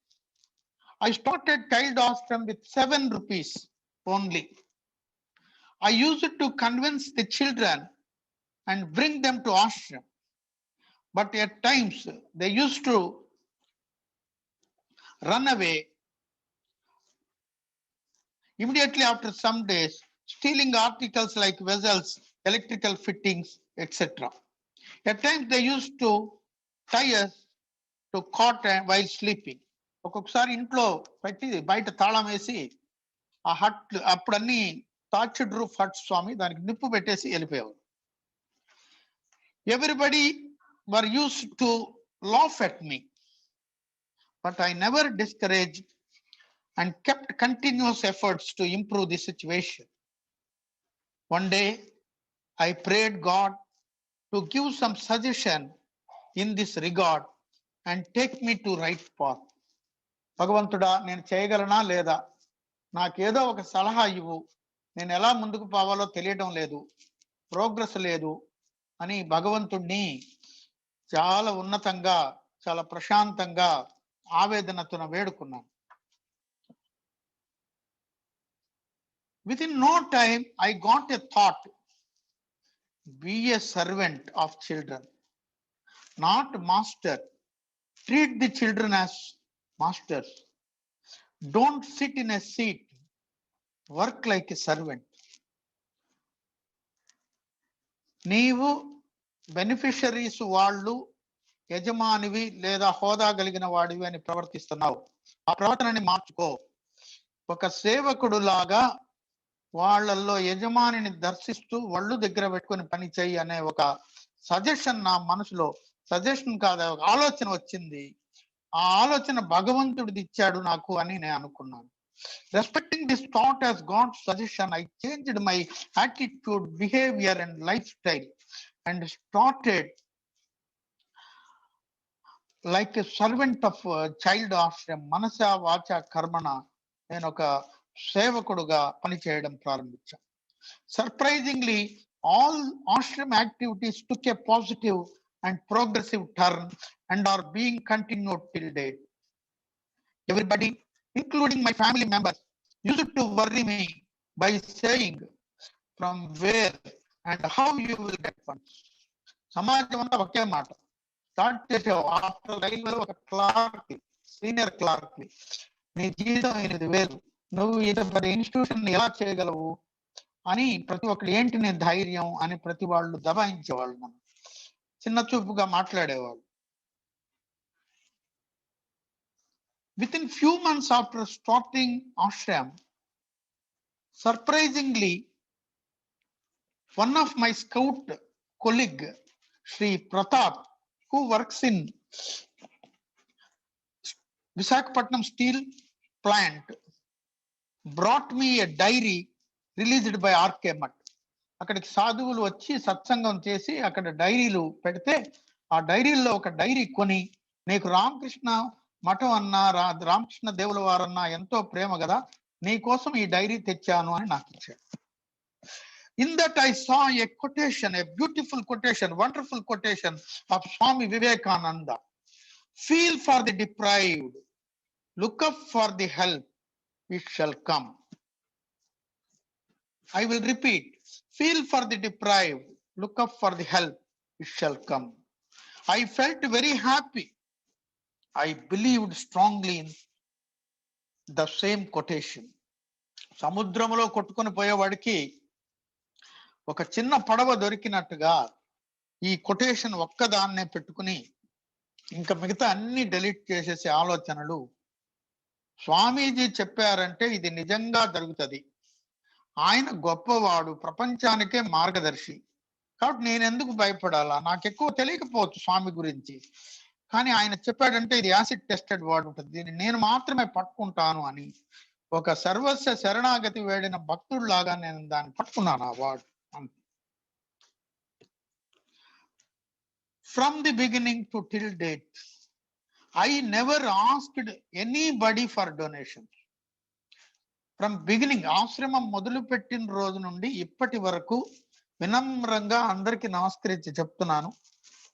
I started Child Ashram with 7 rupees only. I used to convince the children and bring them to ashram. But at times they used to run away. Immediately after some days, stealing articles like vessels, electrical fittings, etc. At times they used to tie us to cot while sleeping. ఒక్కొక్కసారి ఇంట్లో పెట్టి బయట తాళం వేసి ఆ hot అప్పుడన్నీ tortured roof hot స్వామి, దానికి నిప్పు పెట్టేసి వెళ్ళిపోయేవారు. Everybody were used to laugh at me, but I never discouraged and kept continuous efforts to improve the situation. One day, I prayed God to give some suggestion in this regard and take me to right path. భగవంతుడా, నేను చేయగలనా లేదా, నాకేదో ఒక సలహా ఇవ్వు, నేను ఎలా ముందుకు పోవాలో తెలియడం లేదు, ప్రోగ్రెస్ లేదు అని భగవంతుణ్ణి చాలా ఉన్నతంగా, చాలా ప్రశాంతంగా ఆవేదనతో వేడుకున్నాను. Within no time, I got a thought: be a servant of children, not master. Treat the children as masters. Don't sit in a seat. Work like a servant. నీవు బెనిఫిషరీస్ వాళ్ళు యజమానివి లేదా హోదా కలిగిన వాడివి అని ప్రవర్తిస్తున్నావు, ఆ ప్రవర్తనని మార్చుకో. ఒక సేవకుడు లాగా వాళ్ళల్లో యజమానిని దర్శిస్తూ ఒళ్ళు దగ్గర పెట్టుకొని పని చేయి అనే ఒక సజెషన్ నా మనసులో, సజెషన్ కాదు, ఒక ఆలోచన వచ్చింది. ఆ ఆలోచన భగవంతుడిది ఇచ్చాడు నాకు అని నేను అనుకున్నాను. Respecting this thought as God's suggestion, I changed my attitude, behavior and lifestyle and started like a servant of Child Ashram, Manasa Vacha Karmana. నేను ఒక సేవకుడుగా పనిచేయడం ప్రారంభించాను. Surprisingly, all ashram activities took a positive and progressive turn and are being continued till date. Everybody, including my family members, used to worry me by saying from where and how you will get funds. సమాజం అంతా ఒకే మాట. Start చేసావు after రైల్వేలో ఒక Clark, senior Clark, నీ జీతం 8,000, నువ్వు ఇది ఇన్స్టిట్యూషన్ ఎలా చేయగలవు అని ప్రతి ఒక్కరు, ఏంటి నీ ధైర్యం అని ప్రతి వాళ్ళు దబాయించేవాళ్ళు, నన్ను చిన్న చూపుగా మాట్లాడేవాళ్ళు. Within few months after starting ashram, surprisingly, one of my scout colleague, Sri Pratap, who works in Visakhapatnam steel plant, brought me a diary released by R.K. Mutt. అక్కడికి సాధువులు వచ్చి సత్సంగం చేసి అక్కడ డైరీలు పెడితే ఆ డైరీల్లో ఒక డైరీ కొని, నీకు రామకృష్ణ మఠం అన్నా రామకృష్ణ దేవుల వారన్నా ఎంతో ప్రేమ కదా, నీ కోసం ఈ డైరీ తెచ్చాను అని నాకు ఇచ్చాడు. In that I saw a quotation, a beautiful quotation, wonderful quotation of Swami Vivekananda. Feel for the deprived, look up for the help, it shall come. I will repeat. Feel for the deprived, look up for the help, it shall come. I felt very happy. I believed strongly in the same quotation. సముద్రంలో కొట్టుకొని పోయేవాడికి ఒక చిన్న పడవ దొరికినట్టుగా ఈ quotation ఒక్కదాన్నే పెట్టుకుని ఇంకా మిగతా అన్ని డిలీట్ చేసేసే ఆలోచనలు. స్వామీజీ చెప్పారంటే ఇది నిజంగా జరుగుతుంది. ఆయన గొప్పవాడు, ప్రపంచానికే మార్గదర్శి. కాబట్టి నేను ఎందుకు భయపడాలా? నాకు ఎక్కువ తెలియకపోవచ్చు స్వామి గురించి, కానీ ఆయన చెప్పాడంటే ఇది యాసిడ్ టెస్టెడ్ వర్డ్ ఉంటుంది, దీన్ని నేను మాత్రమే పట్టుకుంటాను అని ఒక సర్వస్వ శరణాగతి వేడిన భక్తుడిలాగా నేను దాన్ని పట్టుకున్నాను ఆ word. From the beginning to till date, I never asked anybody for donations. From beginning, ఆశ్రమం మొదలు పెట్టిన రోజు నుండి ఇప్పటి వరకు వినమ్రంగా అందరికి నమస్కరించి చెప్తున్నాను,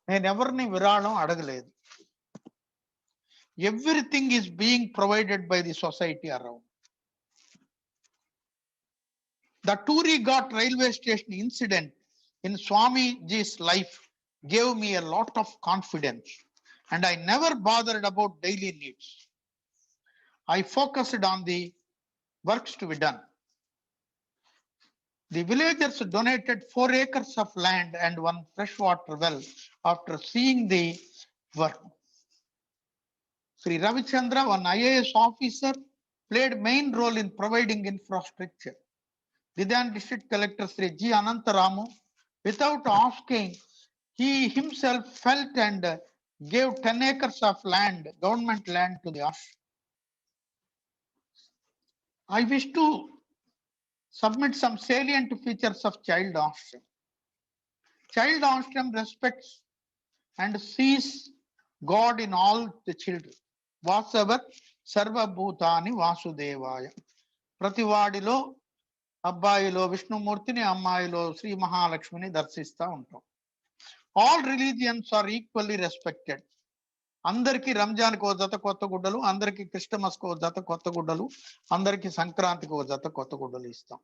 నేను ఎవరిని విరాళం అడగలేదు. Everything is being provided by the society around. The Tari Ghat railway station incident in Swamiji's life gave me a lot of confidence and I never bothered about daily needs. I focused on the works to be done. The villagers donated 4 acres of land and 1 freshwater well after seeing the work. Sri Ravichandra, one IAS officer, played main role in providing infrastructure. Vidyan District Collector Sri G. Anantaramu, without asking, he himself felt and gave 10 acres of land, government land, to the ashram. I wish to submit some salient features of child ashram. Child ashram respects and sees God in all the children. Vasava sarva bhutani vasudevaya. Prativadilo abbayilo Vishnumurtini, ammayilo Sri Mahalakshmini darsista untam. All religions are equally respected. అందరికి రంజాన్కి ఓ జత కొత్త గుడ్డలు, అందరికి క్రిస్టమస్కి ఓ జత కొత్త గుడ్డలు, అందరికి సంక్రాంతికి ఓ జత కొత్త గుడ్డలు ఇస్తాం.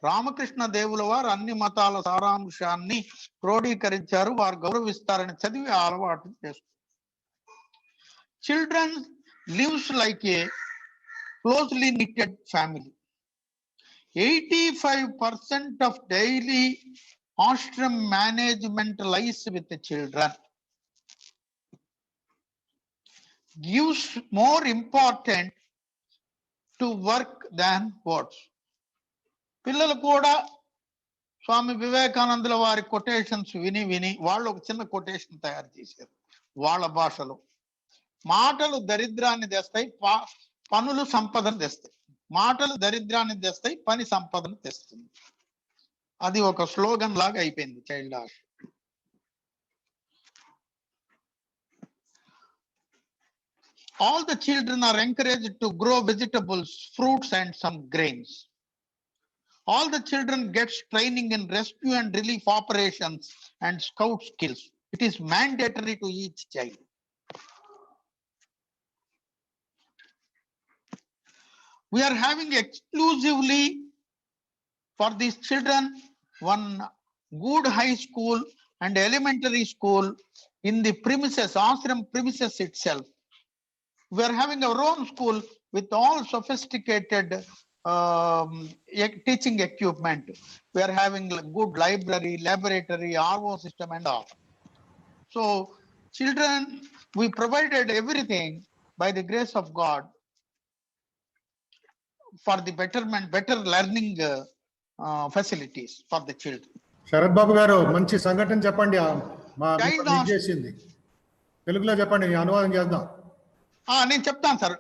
రామకృష్ణ దేవుల వారు అన్ని మతాల సారాంశాన్ని క్రోడీకరించారు, వారు గౌరవిస్తారని చదివి అలవాటు చేస్తారు. Children lives like A closely knitted family. 85% of daily ashram management lies with the children. Gives more important to work than words. పిల్లలు కూడా స్వామి వివేకానందుల వారి కొటేషన్స్ విని విని వాళ్ళు ఒక చిన్న కొటేషన్ తయారు చేశారు వాళ్ళ భాషలో. మాటలు దరిద్రాన్ని తెస్తాయి, పనులు సంపదను తెస్తాయి. మాటలు దరిద్రాన్ని తెస్తాయి, పని సంపదను తెస్తుంది. అది ఒక స్లోగన్ లాగా అయిపోయింది child art. All the children are encouraged to grow vegetables, fruits, and some grains. All the children get training in rescue and relief operations and scout skills. It is mandatory to each child. We are having exclusively for these children one good high school and elementary school in the premises, ashram premises itself. We are having our own school with all sophisticated teaching equipment. We are having good library, laboratory, RO system and all. So children, we provided everything by the grace of God for the betterment, better learning facilities for the children. Sharath Babu గారు మంచి సంఘటన చెప్పండి, చేసింది తెలుగులో చెప్పండి, అనువాదం చేద్దాం. నేను చెప్తాను సార్.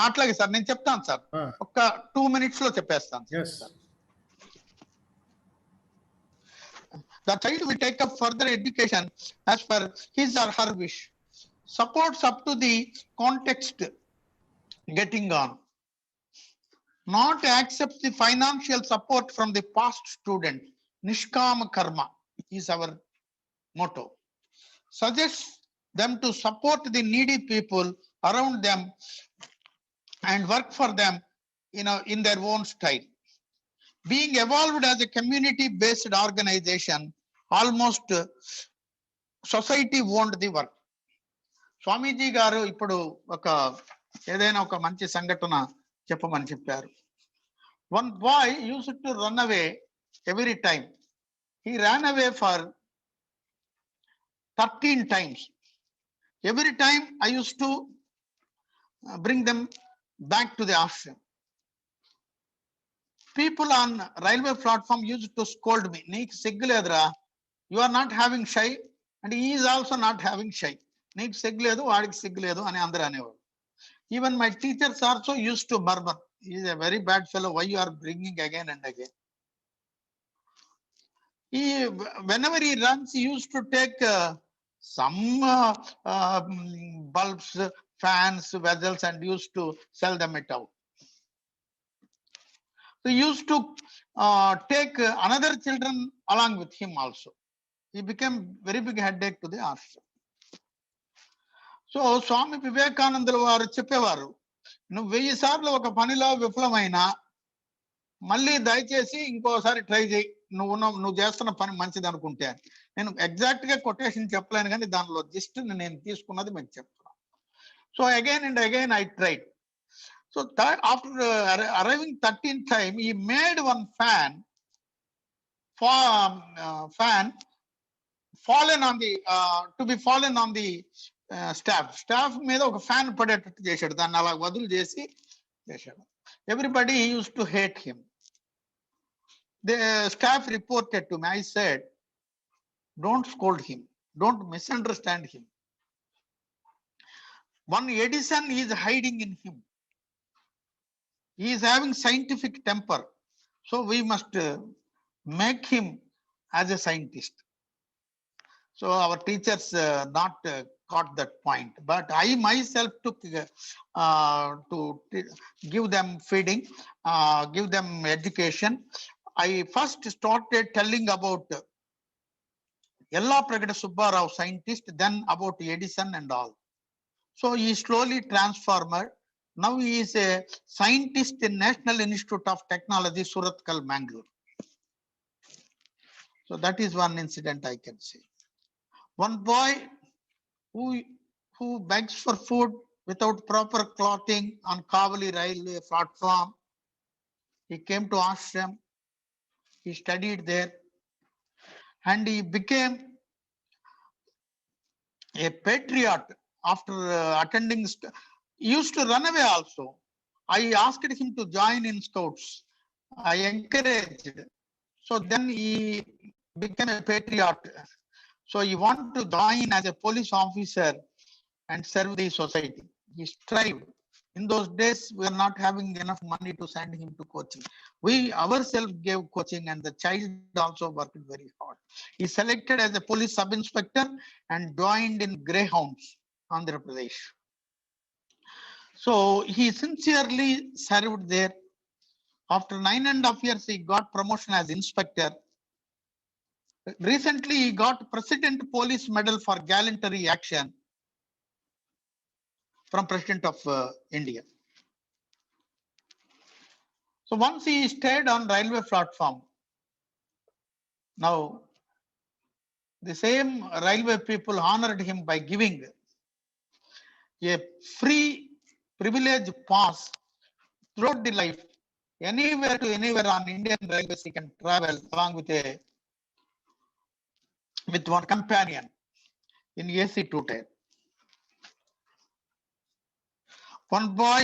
అట్లాగే సార్ నేను చెప్తాను సార్, ఒక 2 minutes లో చెప్పేస్తాను. Yes. The child will take up further education as per his or her wish. Supports up to the context getting on. Not accept the financial support from the past student. Nishkama karma is our motto. Suggests them to support the needy people around them and work for them in their own style. Being evolved as a community-based organization, almost society owned the work. స్వామీజీ గారు ఇప్పుడు ఏదైనా ఒక మంచి సంఘటన చెప్పమని చెప్పారు. One boy used to run away every time. He ran away for 13 times. Every time I used to bring them back to the ashram. People on railway platform used to scold me. Neeku sigguledra, you are not having shy, and he is also not having shy. Neeku sigguledu, vaadiki sigguledu ani andaru anevaru. Even my teachers also used to murmur, he is a very bad fellow, why you are bringing again and again. Whenever he runs, he used to take some bulbs, fans, vessels, and used to sell them it out. He used to take another children along with him also. He became very big headache to the ashram. So Swami Vivekananda varu చెప్పేవారు, నువ్వు 1000 సార్లు ఒక పనిలో విఫలమైనా మళ్ళీ దయచేసి ఇంకోసారి try చేయి, నువ్వు చేస్తున్న పని మంచిది అనుకుంటే. నేను ఎగ్జాక్ట్ గా కొటేషన్ చెప్పలేను, కానీ దానిలో జస్ట్ నేను తీసుకున్నది మీకు చెప్తున్నాను. So again and again I tried. So after arriving 13th time, he made one fan fallen on the to be fallen on the staff. Staff మీద ఒక ఫ్యాన్ పడేటట్టు చేశాడు, దాన్ని అలా వదులు చేసి చేశాడు. Everybody used to hate him. The staff reported to me. I said, don't scold him, don't misunderstand him. One Edison is hiding in him. He is having scientific temper, so we must make him as a scientist. So our teachers not caught that point, but I myself took to give them feeding, give them education. I first started telling about Yellapragada Subbarao, scientist, then about Edison and all. So he slowly transformed. Now he is a scientist in National Institute of Technology, Surathkal, Mangalore. So that is one incident I can say. One boy who begs for food without proper clothing on Kavali railway platform. He came to ashram. He studied there, and he became a patriot after attending. He used to run away also. I asked him to join in Scouts. I encouraged. So then he became a patriot. So he wanted to join as a police officer and serve the society. He strived. In those days, we are not having enough money to send him to coaching. We ourselves gave coaching, and the child also worked very hard. He selected as a police sub-inspector and joined in Greyhounds, Andhra Pradesh. So he sincerely served there. After 9.5 years, he got promotion as inspector. Recently, he got President Police Medal for Gallantry Action from President of India. So once he stayed on railway platform. Now, the same railway people honored him by giving a free privilege pass throughout the life. Anywhere to anywhere on Indian railways, he can travel along with one companion in AC two-tier. One boy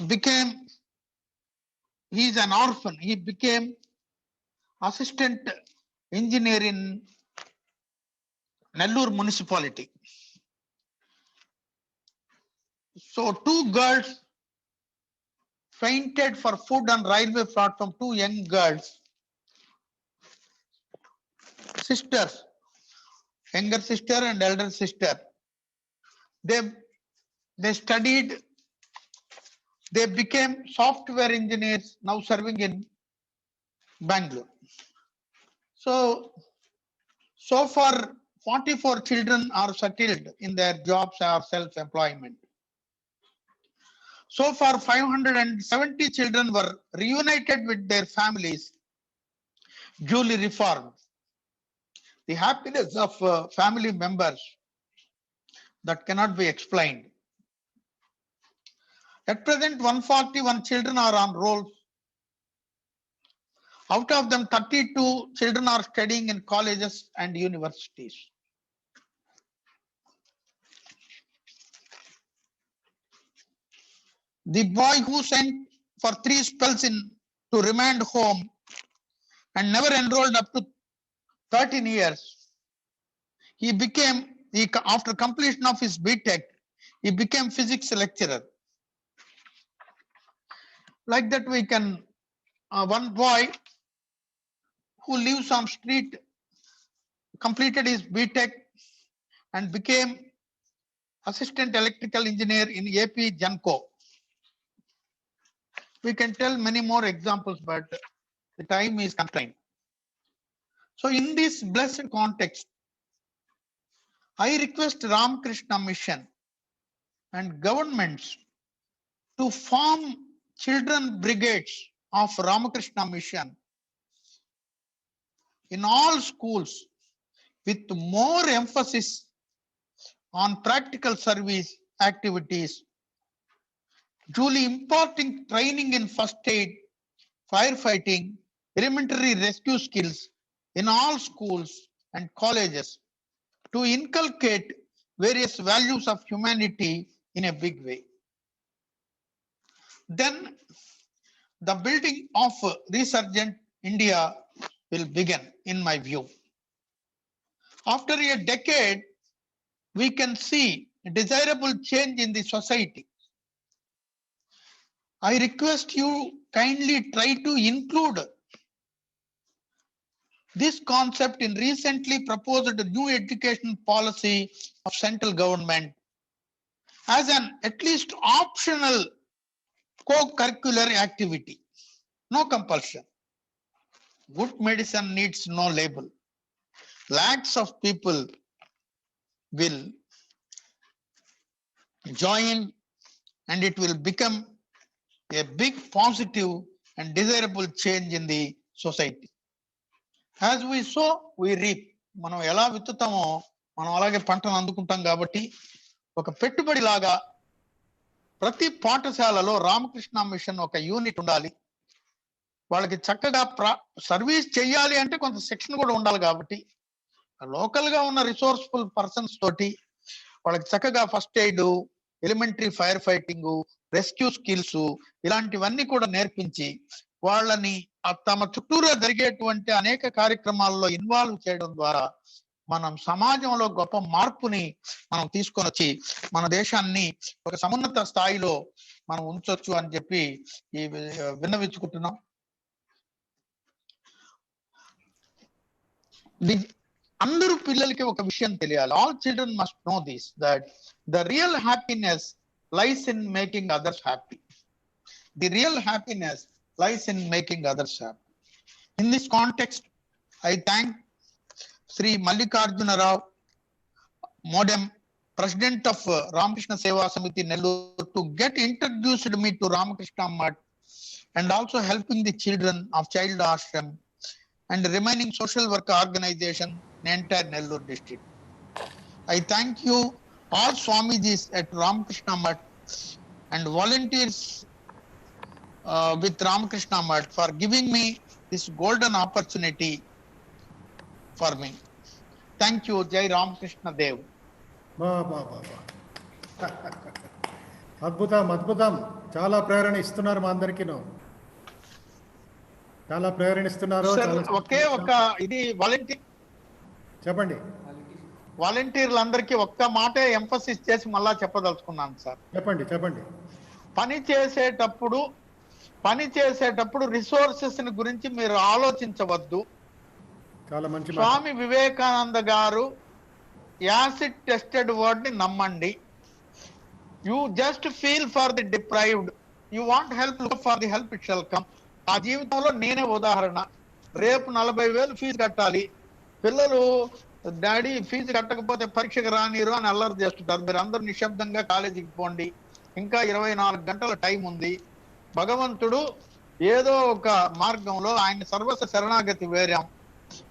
became, he is an orphan. He became assistant engineer in Nellore municipality. So 2 girls fainted for food on railway platform, 2 young girls, sisters, younger sister and elder sister. They studied, they became software engineers, now serving in Bangalore. So far 44 children are settled in their jobs or self-employment. So far 570 children were reunited with their families, duly reformed. The happiness of family members that cannot be explained. At present, 141 children are on rolls. Out of them, 32 children are studying in colleges and universities. The boy who sent for 3 spells to remand home and never enrolled up to 13 years, after completion of his BTech, he became physics lecturer. Like that, we can, one boy who lives on street completed his BTech and became assistant electrical engineer in AP Genco. We can tell many more examples, but the time is constrained. So in this blessed context, I request Ramakrishna Mission and governments to form children brigades of Ramakrishna Mission in all schools with more emphasis on practical service activities, duly imparting training in first aid, firefighting, elementary rescue skills in all schools and colleges to inculcate various values of humanity in a big way. Then the building of resurgent India will begin, in my view. After a decade, we can see a desirable change in the society. I request you kindly try to include this concept in recently proposed new education policy of central government as an at least optional co-curricular activity. No compulsion. Good medicine needs no label. Lakhs of people will join and it will become a big positive and desirable change in the society. As we sow, we reap. మనం ఎలా విత్తుతామో మనం అలాగే పంటను అందుకుంటాం కాబట్టి ఒక పెట్టుబడి లాగా ప్రతి పాఠశాలలో రామకృష్ణ మిషన్ ఒక యూనిట్ ఉండాలి. వాళ్ళకి చక్కగా సర్వీస్ చేయాలి అంటే కొంత శిక్షణ కూడా ఉండాలి కాబట్టి లోకల్ గా ఉన్న రిసోర్స్ఫుల్ పర్సన్స్ తోటి వాళ్ళకి చక్కగా first aid, elementary fire fighting, rescue skills ఇలాంటివన్నీ కూడా నేర్పించి వాళ్ళని తమ చుట్టూరా జరిగేటువంటి అనేక కార్యక్రమాల్లో ఇన్వాల్వ్ చేయడం ద్వారా మనం సమాజంలో గొప్ప మార్పుని మనం తీసుకొని వచ్చి మన దేశాన్ని ఒక సమున్నత స్థాయిలో మనం ఉంచొచ్చు అని చెప్పి విన్నవించుకుంటున్నాం. అందరూ పిల్లలకి ఒక విషయం తెలియాలి. All children must know this, that the real happiness lies in making others happy. The real happiness lies in making others happy. In this context, I thank Sri Mallikarjuna Rao Modem, President of Ramakrishna Seva Samiti Nellore, to get introduced me to Ramakrishna Math and also helping the children of Child Ashram and remaining social work organization in entire Nellore district. I thank you all Swamijis at Ramakrishna Math and volunteers with Ramakrishna Math for giving me this golden opportunity for me. Thank you, Jai Ramakrishna Dev. అద్భుతం అద్భుతం. చాలా ప్రేరణ ఇస్తున్నారు మా అందరికీను. చాలా ప్రేరణ ఇస్తున్నారు. ఒకే ఒక ఇది volunteer చెప్పండి. వాలంటీర్లందరికీ ఒక్క మాటే ఎంఫసిస్ చేసి మళ్ళా చెప్పదలుచుకున్నాను సార్. చెప్పండి. పని చేసేటప్పుడు రిసోర్సెస్ గురించి మీరు ఆలోచించవద్దు. చాలా మంచి మాట. స్వామి వివేకానంద గారు యాసిడ్ టెస్టెడ్ వర్డ్ ని నమ్మండి. You just feel for the deprived. You want help, look for the help, it shall come. ఆ జీవితంలో నేనే ఉదాహరణ. రేపు 40,000 ఫీజు కట్టాలి. పిల్లలు డాడీ ఫీజు కట్టకపోతే పరీక్షకు రానిరు అని అల్లరి చేస్తుంటారు. మీరు అందరూ నిశ్శబ్దంగా కాలేజీకి పోండి. ఇంకా 24 గంటల టైం ఉంది. భగవంతుడు ఏదో ఒక మార్గంలో, ఆయన సర్వస్వ శరణాగతి వేరాం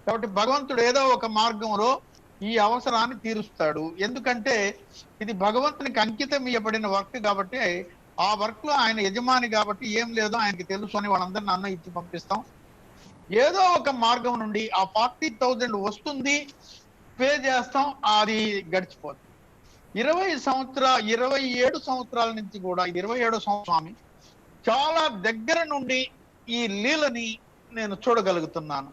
కాబట్టి భగవంతుడు ఏదో ఒక మార్గంలో ఈ అవసరాన్ని తీరుస్తాడు. ఎందుకంటే ఇది భగవంతునికి అంకితం ఇవ్వబడిన వర్క్ కాబట్టి, ఆ వర్క్ లో ఆయన యజమాని కాబట్టి ఏం లేదో ఆయనకి తెలుసు అని వాళ్ళందరినీ అన్న ఇచ్చి పంపిస్తాం. ఏదో ఒక మార్గం నుండి ఆ 40,000 వస్తుంది, పే చేస్తాం, అది గడిచిపోతుంది. 27 సంవత్సరాల నుంచి కూడా 27వ సంవత్సరం చాలా దగ్గర నుండి ఈ లీలని నేను చూడగలుగుతున్నాను.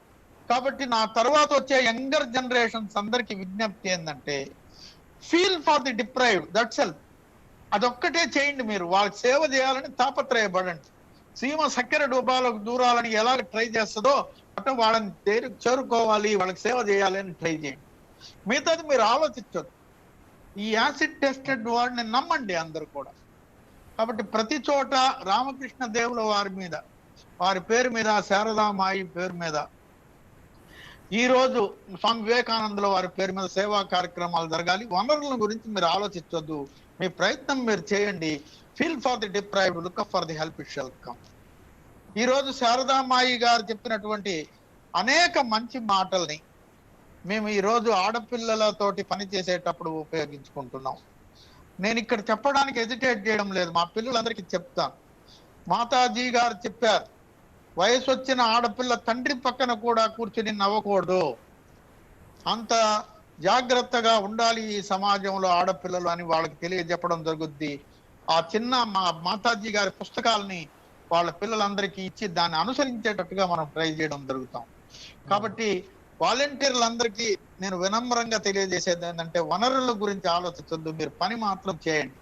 కాబట్టి నా తర్వాత వచ్చే యంగర్ జనరేషన్స్ అందరికి విజ్ఞప్తి ఏంటంటే, feel for the deprived, that's help. అదొక్కటే చేయండి. మీరు వాళ్ళకి సేవ చేయాలని తాపత్రయపడండి. సీమ సక్కెర డూబాలకు దూరాలని ఎలా ట్రై చేస్తుందో అట్లా వాళ్ళని చేరుకోవాలి, వాళ్ళకి సేవ చేయాలి అని ట్రై చేయండి. మిగతాది మీరు ఆలోచించొద్దు. ఈ యాసిడ్ టెస్టెడ్ వాడిని నమ్మండి అందరూ కూడా. కాబట్టి ప్రతి చోట రామకృష్ణ దేవుల వారి పేరు మీద, శారదామాయి పేరు మీద, ఈ రోజు స్వామి వివేకానందుల వారి పేరు మీద సేవా కార్యక్రమాలు జరగాలి. వనరుల గురించి మీరు ఆలోచించొద్దు. మీ ప్రయత్నం మీరు చేయండి. Feel for the deprived, look for the help, it shall come. ఈ రోజు శారదామాయి గారు చెప్పినటువంటి అనేక మంచి మాటల్ని మేము ఈ రోజు ఆడపిల్లలతోటి పని చేసేటప్పుడు ఉపయోగించుకుంటున్నాం. నేను ఇక్కడ చెప్పడానికి హెజిటేట్ చేయడం లేదు, మా పిల్లలందరికీ చెప్తాను. మాతాజీ గారు చెప్పారు, వయసు వచ్చిన ఆడపిల్ల తండ్రి పక్కన కూడా కూర్చుని నవ్వకూడదు, అంత జాగ్రత్తగా ఉండాలి ఈ సమాజంలో ఆడపిల్లలు అని వాళ్ళకి తెలియజెప్పడం జరుగుద్ది. ఆ చిన్న మాతాజీ గారి పుస్తకాలని వాళ్ళ పిల్లలందరికీ ఇచ్చి దాన్ని అనుసరించేటట్టుగా మనం ట్రై చేయడం జరుగుతాం. కాబట్టి వాలంటీర్లందరికీ నేను వినమ్రంగా తెలియజేసేది ఏంటంటే, వనరుల గురించి ఆలోచించొద్దు, మీరు పని మాత్రం చేయండి.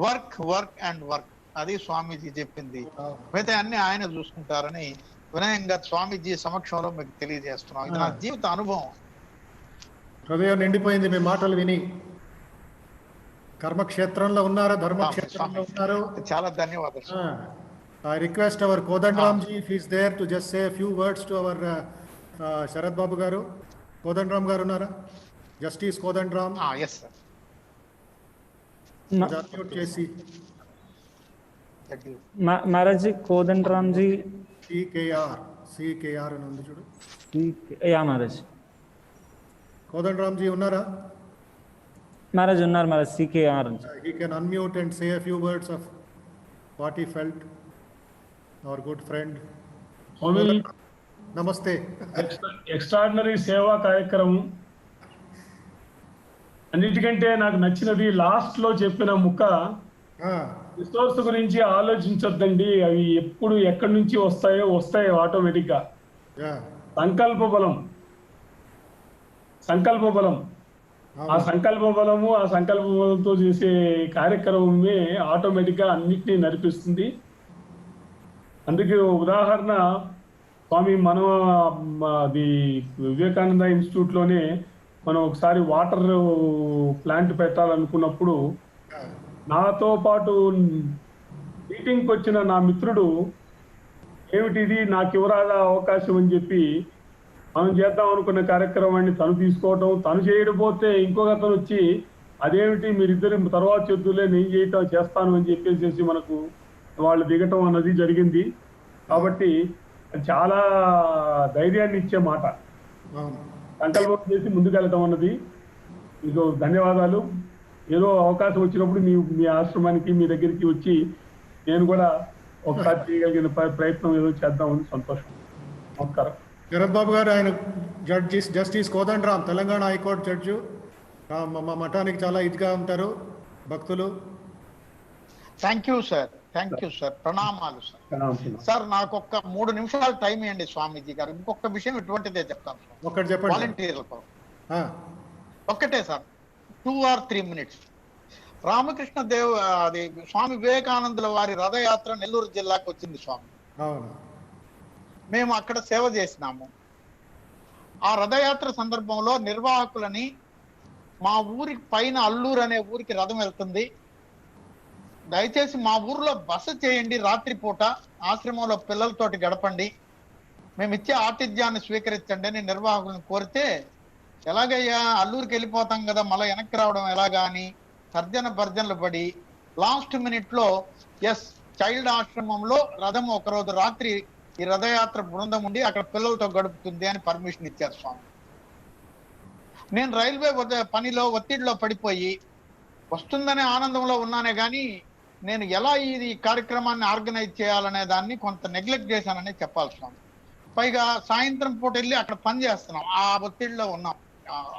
వర్క్ అండ్ వర్క్, అది స్వామీజీ చెప్పింది. మిగతా అన్ని ఆయన చూసుకుంటారని వినయంగా స్వామీజీ సమక్షంలో మీకు తెలియజేస్తున్నాం. ఇది నా జీవిత అనుభవం. హృదయం నిండిపోయింది మీ మాటలు విని. కర్మక్షేత్రంలో ఉన్నారా, ధర్మక్షేత్రంలో ఉన్నారు. చాలా ధన్యవాదాలు. I request our Kodandram ji, if he is there, to just say a few words to our Sharad Babu garu. Kodandram garu unnara? Justice Kodandram. Yes sir. Unmute chesi. Maharaj ji, Kodandram ji. CKR అని ఉంది చూడు. Yeah Maharaj. Kodandram ji unnara? Maharaj unnar Maharaj, CKR. He can unmute and say a few words of what he felt. Our good friend. నమస్తే. Extraordinary సేవా కార్యక్రమం. అన్నిటికంటే నాకు నచ్చినది last లో చెప్పిన ముక్క, రిసోర్స్ గురించి ఆలోచించొద్దండి, అవి ఎప్పుడు ఎక్కడి నుంచి వస్తాయో ఆటోమేటిక్ గా. సంకల్ప బలం, ఆ సంకల్ప బలంతో చేసే కార్యక్రమమే ఆటోమేటిక్ గా అన్నిటినీ నడిపిస్తుంది. అందుకే ఉదాహరణ, స్వామి మనం అది వివేకానంద ఇన్స్టిట్యూట్ లోనే మనం ఒకసారి వాటర్ ప్లాంట్ పెట్టాలనుకున్నప్పుడు, నాతో పాటు మీటింగ్కి వచ్చిన నా మిత్రుడు, ఏమిటిది నాకు ఇవ్వరాదా అవకాశం అని చెప్పి మనం చేద్దాం అనుకున్న కార్యక్రమాన్ని తను తీసుకోవటం, తను చేయకపోతే ఇంకొక అతను వచ్చి అదేమిటి మీరిద్దరు తర్వాత చేద్దులే, నేను చేస్తాను అని చెప్పేసి మనకు వాళ్ళు దిగటం అన్నది జరిగింది. కాబట్టి చాలా ధైర్యాన్ని ఇచ్చే మాట, సంకల్పం చేసి ముందుకెళ్ళటం అన్నది. మీకు ధన్యవాదాలు. ఏదో అవకాశం వచ్చినప్పుడు మీ ఆశ్రమానికి, మీ దగ్గరికి వచ్చి నేను కూడా ఒకసారి చేయగలిగిన ప్రయత్నం ఏదో చేద్దామని సంతోషం. నమస్కారం. శరత్ బాబు గారు, ఆయన justice Kodandaram, Telangana high court judge. మా మఠానికి చాలా ఇదిగా ఉంటారు భక్తులు. Thank you sir. ప్రణామాలు సార్. సార్ నాకు ఒక్క 3 నిమిషాలు టైం ఇవ్వండి స్వామీజీ గారు. ఇంకొక విషయం ఇటువంటిదే చెప్తాను. ఒకటి చెప్పండి. వాలంటీర్లతో ఒక్కటే sir, 2 or 3 minutes. Ramakrishna Dev అది స్వామి వివేకానందుల వారి రథయాత్ర నెల్లూరు జిల్లాకు వచ్చింది స్వామి. మేము అక్కడ సేవ చేసినాము. ఆ రథయాత్ర సందర్భంలో నిర్వాహకులని మా ఊరి పైన అల్లూరు అనే ఊరికి రథం వెళ్తుంది, దయచేసి మా ఊర్లో బస చేయండి, రాత్రిపూట ఆశ్రమంలో పిల్లలతోటి గడపండి, మేము ఇచ్చే ఆతిథ్యాన్ని స్వీకరించండి అని నిర్వాహకులను కోరితే, ఎలాగయ్యా అల్లూరికి వెళ్ళిపోతాం కదా మళ్ళీ వెనక్కి రావడం ఎలాగా అని తర్జన భర్జనలు పడి లాస్ట్ మినిట్ లో చైల్డ్ ఆశ్రమంలో రథం ఒకరోజు రాత్రి ఈ రథయాత్ర బృందం ఉండి అక్కడ పిల్లలతో గడుపుతుంది అని పర్మిషన్ ఇచ్చారు స్వామి. నేను రైల్వే పనిలో ఒత్తిడిలో పడిపోయి వస్తుందనే ఆనందంలో ఉన్నానే కానీ నేను ఎలా ఈ కార్యక్రమాన్ని ఆర్గనైజ్ చేయాలనే దాన్ని కొంత నెగ్లెక్ట్ చేశానని చెప్పాలి స్వామి. పైగా సాయంత్రం పూట వెళ్ళి అక్కడ పని చేస్తున్నాం, ఆ ఒత్తిడిలో ఉన్నాం,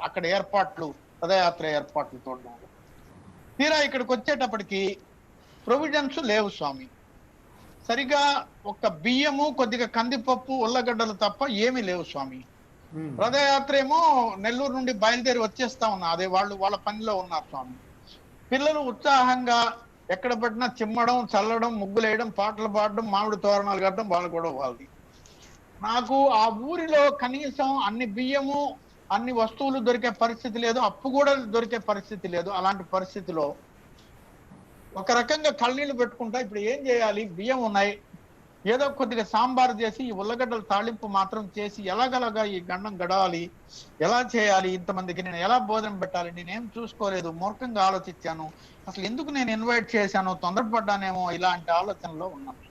అక్కడ ఏర్పాట్లు రథయాత్ర ఏర్పాట్లు చూడడం. తీరా ఇక్కడికి వచ్చేటప్పటికి ప్రొవిజన్స్ లేవు స్వామి. సరిగా ఒక బియ్యము కొద్దిగా కందిపప్పు ఉల్లగడ్డలు తప్ప ఏమీ లేవు స్వామి. రథయాత్ర ఏమో నెల్లూరు నుండి బయలుదేరి వచ్చేస్తా ఉన్నా, అదే వాళ్ళ పనిలో ఉన్నారు స్వామి. పిల్లలు ఉత్సాహంగా ఎక్కడ పట్టినా చిమ్మడం, చల్లడం, ముగ్గులేయడం, పాటలు పాడడం, మామిడి తోరణాలు కట్టడం వాళ్ళు కూడా వాళ్ళది. నాకు ఆ ఊరిలో కనీసం అన్ని బియ్యము అన్ని వస్తువులు దొరికే పరిస్థితి లేదు, అప్పు కూడా దొరికే పరిస్థితి లేదు. అలాంటి పరిస్థితిలో ఒక రకంగా కళ్ళనీళ్ళు పెట్టుకుంటా ఇప్పుడు ఏం చేయాలి, బియ్యం ఉన్నాయి, ఏదో కొద్దిగా సాంబార్ చేసి ఈ ఉల్లగడ్డల తాళింపు మాత్రం చేసి ఎలాగలగా ఈ గండం గడవాలి, ఎలా చేయాలి, ఇంతమందికి నేను ఎలా భోజనం పెట్టాలి, నేనేం చూసుకోలేదు, మూర్ఖంగా ఆలోచించాను, అసలు ఎందుకు నేను ఇన్వైట్ చేశాను, తొందరపడ్డానేమో, ఇలాంటి ఆలోచనలో ఉన్నాను.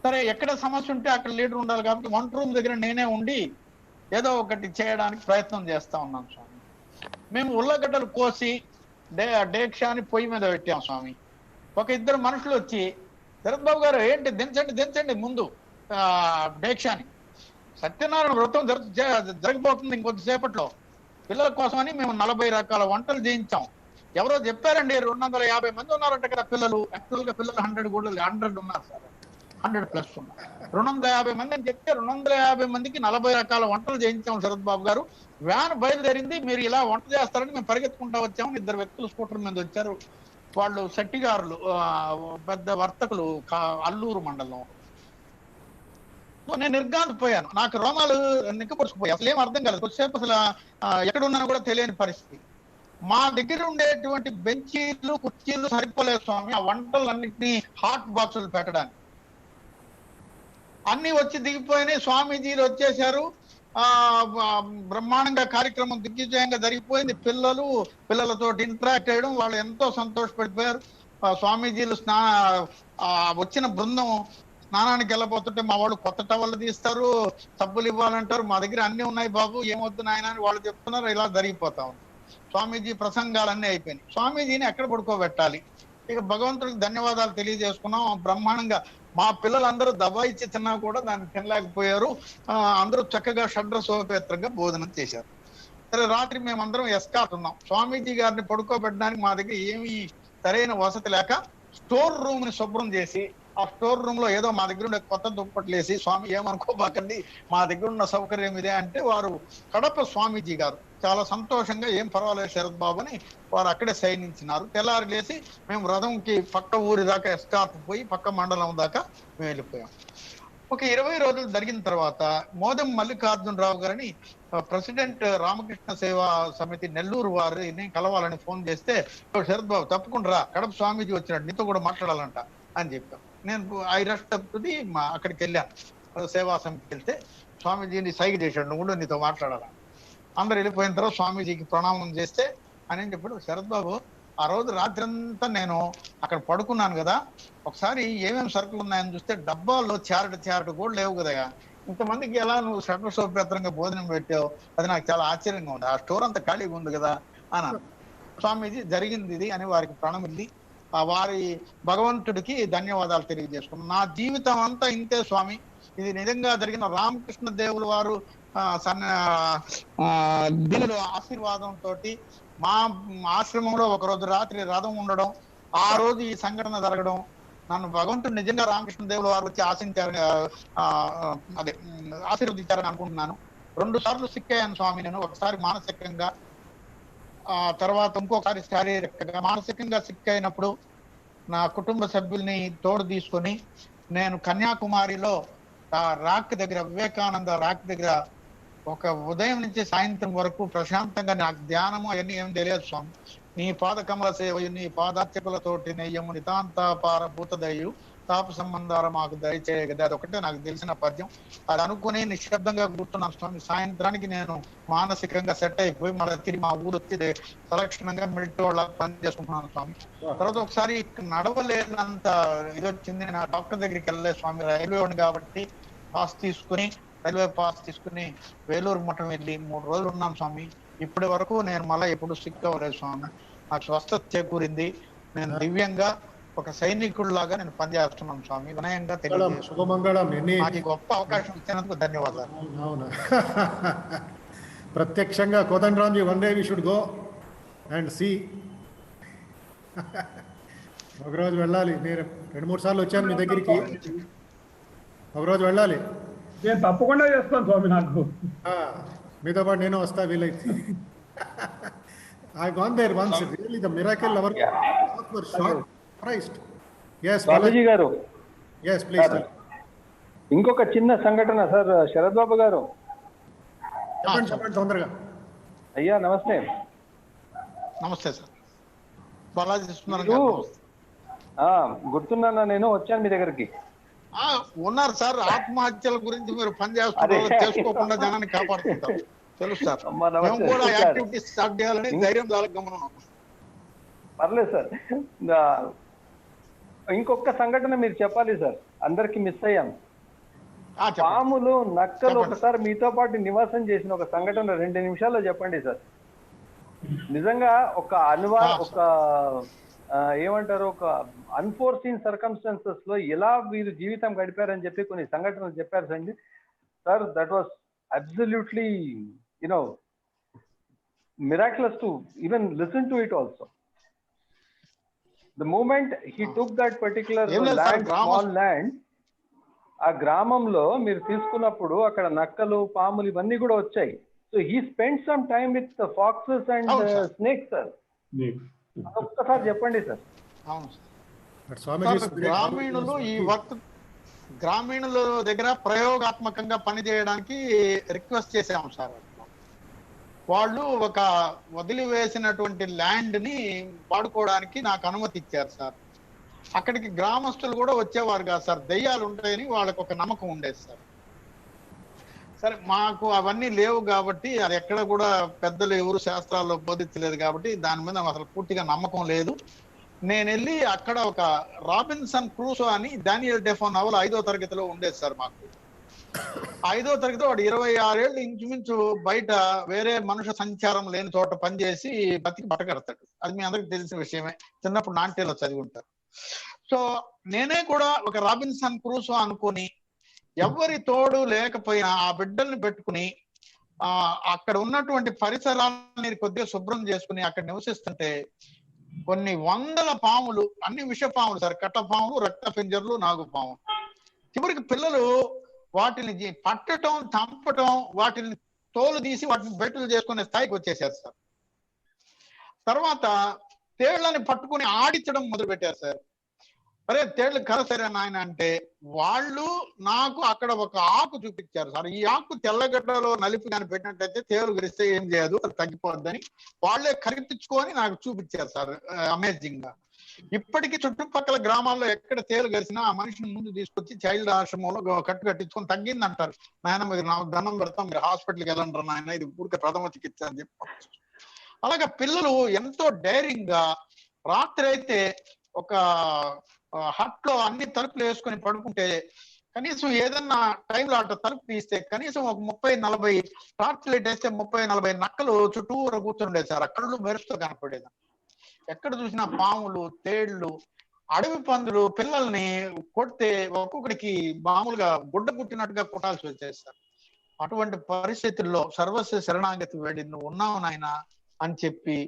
సరే ఎక్కడ సమస్య ఉంటే అక్కడ లీడర్ ఉండాలి కాబట్టి వంట రూమ్ దగ్గర నేనే ఉండి ఏదో ఒకటి చేయడానికి ప్రయత్నం చేస్తా ఉన్నాం స్వామి. మేము ఉల్లగడ్డలు కోసి డేక్షాని పొయ్యి మీద పెట్టాం స్వామి. ఒక ఇద్దరు మనుషులు వచ్చి, శరత్ బాబు గారు ఏంటి దించండి ముందు డేక్షాని, సత్యనారాయణ వ్రతం జరిగిపోతుంది ఇంకొద్దిసేపట్లో, పిల్లల కోసమని మేము 40 రకాల వంటలు చేయించాం. ఎవరో చెప్పారండి 250 మంది ఉన్నారంట కదా పిల్లలు. యాక్చువల్గా పిల్లలు 100 ఉన్నారు సార్, 100+ ఉన్నారు. 250 మంది అని చెప్తే 250 మందికి 40 రకాల వంటలు చేయించాం శరత్ బాబు గారు. వ్యాన్ బయలుదేరింది, మీరు ఇలా వంట చేస్తారని మేము పరిగెత్తుకుంటా వచ్చాము. 2 వ్యక్తులు స్కూటర్ మీద వచ్చారు, వాళ్ళు శెట్టిగారులు, పెద్ద వర్తకులు, అల్లూరు మండలం. నేను నిర్ఘాంతపోయాను, నాకు రోమాలు నిక్కపరుచుకుపోయాయి, అసలు ఏం అర్థం కాలేదు. కొద్దిసేపు అసలు ఎక్కడున్నానో కూడా తెలియని పరిస్థితి. మా దగ్గర ఉండేటువంటి బెంచీలు కుర్చీలు సరిపోలేదు స్వామి ఆ వంటలన్నింటినీ హాట్ బాక్సులు పెట్టడానికి. అన్ని వచ్చి దిగిపోయినాయి, స్వామీజీలు వచ్చేసారు, బ్రహ్మాండంగా కార్యక్రమం దిగ్విజయంగా జరిగిపోయింది. పిల్లలతో ఇంటరాక్ట్ అయ్యడం, వాళ్ళు ఎంతో సంతోషపడిపోయారు. స్వామీజీలు వచ్చిన బృందం స్నానానికి వెళ్ళబోతుంటే మా వాళ్ళు కొత్త టవళ్ళు తీస్తారు, సబ్బులు ఇవ్వాలంటారు, మా దగ్గర అన్ని ఉన్నాయి బాబు, ఏమొద్దు నాయన అని వాళ్ళు చెప్తున్నారు. ఇలా జరిగిపోతా ఉంది. స్వామీజీ ప్రసంగాలన్నీ అయిపోయినాయి. స్వామీజీని ఎక్కడ పడుకోబెట్టాలి, ఇక భగవంతుడికి ధన్యవాదాలు తెలియజేసుకున్నాం. బ్రహ్మాండంగా మా పిల్లలందరూ దబాయిచ్చి తిన్నా కూడా దాన్ని తినలేకపోయారు. అందరూ చక్కగా షడ్రసోపేత్రంగా భోజనం చేశారు. సరే రాత్రి మేమందరం ఎస్కాట్ ఉన్నాం. స్వామీజీ గారిని పడుకోబెట్టడానికి మా దగ్గర ఏమీ సరైన వసతి లేక స్టోర్ రూమ్ ని శుభ్రం చేసి ఆ స్టోర్ రూమ్ లో ఏదో మా దగ్గర ఉండే కొత్త దుప్పట్లు వేసి, స్వామి ఏమనుకోబాకండి మా దగ్గర ఉన్న సౌకర్యం ఇదే అంటే, వారు కడప స్వామీజీ గారు చాలా సంతోషంగా ఏం పర్వాలేదు శరత్ బాబు అని వారు అక్కడే సైనించినారు. తెల్లారి లేసి మేము రథంకి పక్క ఊరి దాకా ఎస్కార్ట్ పోయి పక్క మండలం దాకా మేము వెళ్ళిపోయాం. ఒక 20 రోజులు జరిగిన తర్వాత మోదం మల్లికార్జునరావు గారిని ప్రెసిడెంట్ రామకృష్ణ సేవా సమితి నెల్లూరు వారిని కలవాలని ఫోన్ చేస్తే, శరత్ బాబు తప్పకుండా రా, కడప స్వామీజీ వచ్చినాడు, నీతో కూడా మాట్లాడాలంట అని చెప్పాను. నేను ఐ రష్ తప్పుది అక్కడికి వెళ్ళాను, సేవా సమితికి వెళ్తే స్వామీజీని సైగ చేశాడు, నువ్వు కూడా నీతో మాట్లాడాలా. అందరు వెళ్ళిపోయిన తర్వాత స్వామీజీకి ప్రణామం చేస్తే అని చెప్పాడు, శరత్ బాబు ఆ రోజు రాత్రి అంతా నేను అక్కడ పడుకున్నాను కదా, ఒకసారి ఏమేమి సరుకులు ఉన్నాయని చూస్తే డబ్బాల్లో చారట కూడా లేవు కదా, ఇంతమందికి ఎలా నువ్వు షడ్రసోపేత్రంగా భోజనం పెట్టావు, అది నాకు చాలా ఆశ్చర్యంగా ఉంది, ఆ స్టోర్ అంతా ఖాళీగా ఉంది కదా అన్నాను. స్వామీజీ జరిగింది ఇది అని వారికి ప్రణమిల్లి వారి భగవంతుడికి ధన్యవాదాలు తెలియజేసుకున్నాను. నా జీవితం అంతా ఇంతే స్వామి, ఇది నిజంగా జరిగిన రామకృష్ణ దేవులు వారు దీనిలో ఆశీర్వాదంతో మా ఆశ్రమంలో ఒకరోజు రాత్రి రథం ఉండడం, ఆ రోజు ఈ సంఘటన జరగడం, నన్ను భగవంతుడు నిజంగా రామకృష్ణ దేవుల వారు వచ్చి ఆశీర్వదించారని అనుకుంటున్నాను. 2 సార్లు సిక్కయ్యాను స్వామి నేను, ఒకసారి మానసికంగా ఆ తర్వాత ఇంకొకసారి శారీరకంగా మానసికంగా సిక్ అయినప్పుడు నా కుటుంబ సభ్యుల్ని తోడు తీసుకొని నేను కన్యాకుమారిలో ఆ రాక్ దగ్గర, వివేకానంద రాక్ దగ్గర ఒక ఉదయం నుంచి సాయంత్రం వరకు ప్రశాంతంగా, నాకు ధ్యానము అవన్నీ ఏం తెలియదు స్వామి. నీ పాద కమల సేవయు నీ పాదార్చకులతోటి నెయ్యము నితాంతాపార భూతదయు తాప సంబంధాలు మాకు దయచేయ కదా, అదొకటే నాకు తెలిసిన పద్యం. అది అనుకుని నిశ్శబ్దంగా కూర్చున్నాను స్వామి. సాయంత్రానికి నేను మానసికంగా సెట్ అయిపోయి మళ్ళీ తిరిగి మా ఊరు వచ్చి సలక్షణంగా మిలిటరీ వాళ్ళ పని చేసుకుంటున్నాను స్వామి. తర్వాత ఒకసారి నడవలేనంత ఇది వచ్చింది, నా డాక్టర్ దగ్గరికి వెళ్ళలేదు స్వామి. రైల్వే వాడిని కాబట్టి రైల్వే పాస్ తీసుకుని వేలూరు మఠం వెళ్ళి 3 రోజులు ఉన్నాం స్వామి. ఇప్పటి వరకు నేను మళ్ళీ ఎప్పుడు సిక్ అవ్వలేదు స్వామి. నాకు స్వస్థత చేకూరింది. నేను దివ్యంగా ఒక సైనికుడిలాగా నేను పనిచేస్తున్నాను స్వామి. వినయంగా శుభమంగళం. నాకు గొప్ప అవకాశం ఇచ్చినందుకు ధన్యవాదాలు. అవునా, ప్రత్యక్షంగా Kodandaramji, one day we should go and see. ఒకరోజు వెళ్ళాలి. నేను 2-3 సార్లు వచ్చాను మీ దగ్గరికి, ఒకరోజు వెళ్ళాలి. నేను తప్పకుండా చేస్తాను స్వామి. నాకు మీతో పాటు నేను వస్తా వీలైతే. I gone there once. Really, the miracle our were surprised. Yes, స్వామీజీ గారు. Yes, please. ఇంకొక చిన్న సంఘటన సార్. శరత్ బాబు గారు చెప్పండి తొందరగా. అయ్యా నమస్తే. నమస్తే సార్. బాలాజీ గుర్తున్నానా? నేను వచ్చాను మీ దగ్గరికి. ఉన్నారు సార్. ఆత్మహత్యల గురించి మీరు పని చేస్తున్నారు, చేసుకోకుండా జనాన్ని కాపాడుతుంటారు. తెలుసు సార్. మేము కూడా యాక్టివిటీస్ స్టార్ట్ చేయాలని ధైర్యం గమనం. పర్లేదు సార్. ఇంకొక సంఘటన మీరు చెప్పాలి సార్, అందరికి మిస్ అయ్యాం. పాములు, నక్కలు ఒకసారి మీతో పాటు నివాసం చేసిన ఒక సంఘటన 2 నిమిషాల్లో చెప్పండి సార్. నిజంగా ఒక ఒక ఏమంటారు, ఒక అన్ఫోర్సీన్ సర్కమ్స్టాన్సెస్ లో ఎలా వీరు జీవితం గడిపారని చెప్పి కొన్ని సంఘటనలు చెప్పారు sir. That was absolutely miraculous to even listen to it also. The moment he took that particular land, small land, ఆ గ్రామంలో మీరు తీసుకున్నప్పుడు అక్కడ నక్కలు, పాములు ఇవన్నీ కూడా వచ్చాయి. So he spent some time with the foxes and snakes sir. ఒక్కసారి చెప్పండి సార్. గ్రామీణులు ఈ వర్క్, గ్రామీణుల దగ్గర ప్రయోగాత్మకంగా పనిచేయడానికి రిక్వెస్ట్ చేసాము సార్. వాళ్ళు ఒక వదిలివేసినటువంటి ల్యాండ్ ని వాడుకోవడానికి నాకు అనుమతి ఇచ్చారు సార్. అక్కడికి గ్రామస్తులు కూడా వచ్చేవారు కాదు సార్. దెయ్యాలు ఉంటాయని వాళ్ళకి ఒక నమ్మకం ఉండేది సార్. సరే, మాకు అవన్నీ లేవు కాబట్టి, అది ఎక్కడ కూడా పెద్దలు ఎవరు శాస్త్రాల్లో బోధించలేదు కాబట్టి దాని మీద అసలు పూర్తిగా నమ్మకం లేదు. నేను వెళ్ళి అక్కడ ఒక రాబిన్సన్ క్రూసో అని డానియల్ డెఫో నవల 5వ తరగతిలో ఉండేది సార్. మాకు 5వ తరగతిలో వాడు 26 ఏళ్ళు ఇంచుమించు బయట వేరే మనుష సంచారం లేని చోట పనిచేసి బతికి బట్టకడతాడు. అది మీ అందరికి తెలిసిన విషయమే, చిన్నప్పుడు నాట్యంలో చదివి ఉంటారు. సో నేనే కూడా ఒక రాబిన్సన్ క్రూసో అనుకుని, ఎవరి తోడు లేకపోయినా ఆ బిడ్డల్ని పెట్టుకుని అక్కడ ఉన్నటువంటి పరిసరాలని కొద్దిగా శుభ్రం చేసుకుని అక్కడ నివసిస్తుంటే కొన్ని వందల పాములు, అన్ని విషపాములు సార్, కట్ట పాములు, రక్త పింజర్లు, నాగుపాములు. చివరికి పిల్లలు వాటిని పట్టడం, చంపటం, వాటిని తోలు తీసి వాటిని బెట్టులు చేసుకునే స్థాయికి వచ్చేసారు సార్. తర్వాత తేళ్లని పట్టుకుని ఆడించడం మొదలు పెట్టారు సార్. అరే తేళ్లు కరసరే నాయన అంటే వాళ్ళు నాకు అక్కడ ఒక ఆకు చూపించారు సార్. ఈ ఆకు తెల్లగడ్డలో నలిపి కానీ పెట్టినట్టయితే తేలు గరిస్తే ఏం చేయదు, అది తగ్గిపోద్దని వాళ్ళే కరిపించుకొని నాకు చూపించారు సార్. అమేజింగ్ గా. ఇప్పటికీ చుట్టుపక్కల గ్రామాల్లో ఎక్కడ తేలు గరిసినా ఆ మనిషిని ముందు తీసుకొచ్చి చైల్డ్ ఆశ్రమంలో కట్టించుకొని తగ్గింది అంటారు. నాయన మీరు నాకు దండం పెడతాం, మీరు హాస్పిటల్కి వెళ్ళంటారు నాయన, ఇది ఊరికే ప్రథమ చికిత్స అని చెప్పి. అలాగే పిల్లలు ఎంతో డైరింగ్ గా రాత్రి అయితే ఒక హట్ లో అన్ని తలుపులు వేసుకొని పడుకుంటే కనీసం ఏదన్నా టైంలో అట్లా తలుపు తీస్తే కనీసం ఒక 30-40 టార్చ్ లైట్ వేస్తే 30-40 నక్కలు చుట్టూరు కూర్చుండేది సార్. అక్కడ మెరుస్తూ కనపడేది. ఎక్కడ చూసినా పాములు, తేళ్లు, అడవి పందులు పిల్లల్ని కొడితే ఒక్కొక్కడికి మామూలుగా గుడ్డ పుట్టినట్టుగా కొట్టాల్సి వచ్చేది సార్. అటువంటి పరిస్థితుల్లో సర్వస్వ శరణాగతి వేడి నువ్వు ఉన్నావు నాయన అని చెప్పి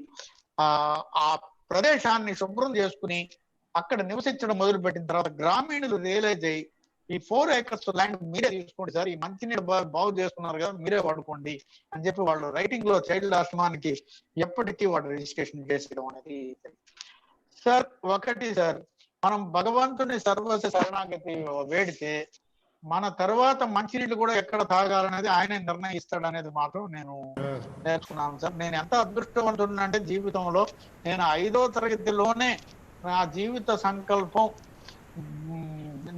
ఆ ప్రదేశాన్ని శుభ్రం చేసుకుని అక్కడ నివసించడం మొదలుపెట్టిన తర్వాత గ్రామీణులు రియలైజ్ అయ్యి ఈ 4 acres ల్యాండ్ మీరే తీసుకోండి సార్, ఈ మంచినీళ్ళు బాగు చేస్తున్నారు కదా మీరే వాడుకోండి అని చెప్పి వాళ్ళు రైటింగ్ లో చైల్డ్ ఆశ్రమానికి ఎప్పటికీ వాళ్ళు రిజిస్ట్రేషన్ చేసేయడం అనేది. సార్ ఒకటి సార్, మనం భగవంతుని సర్వస్వ శరణాగతి వేడితే మన తర్వాత మంచినీళ్ళు కూడా ఎక్కడ తాగాలనేది ఆయనే నిర్ణయిస్తాడు అనేది మాత్రం నేను నేర్చుకున్నాను సార్. నేను ఎంత అదృష్టవంతుడినంటే జీవితంలో నేను 5వ తరగతిలోనే నా జీవిత సంకల్పం,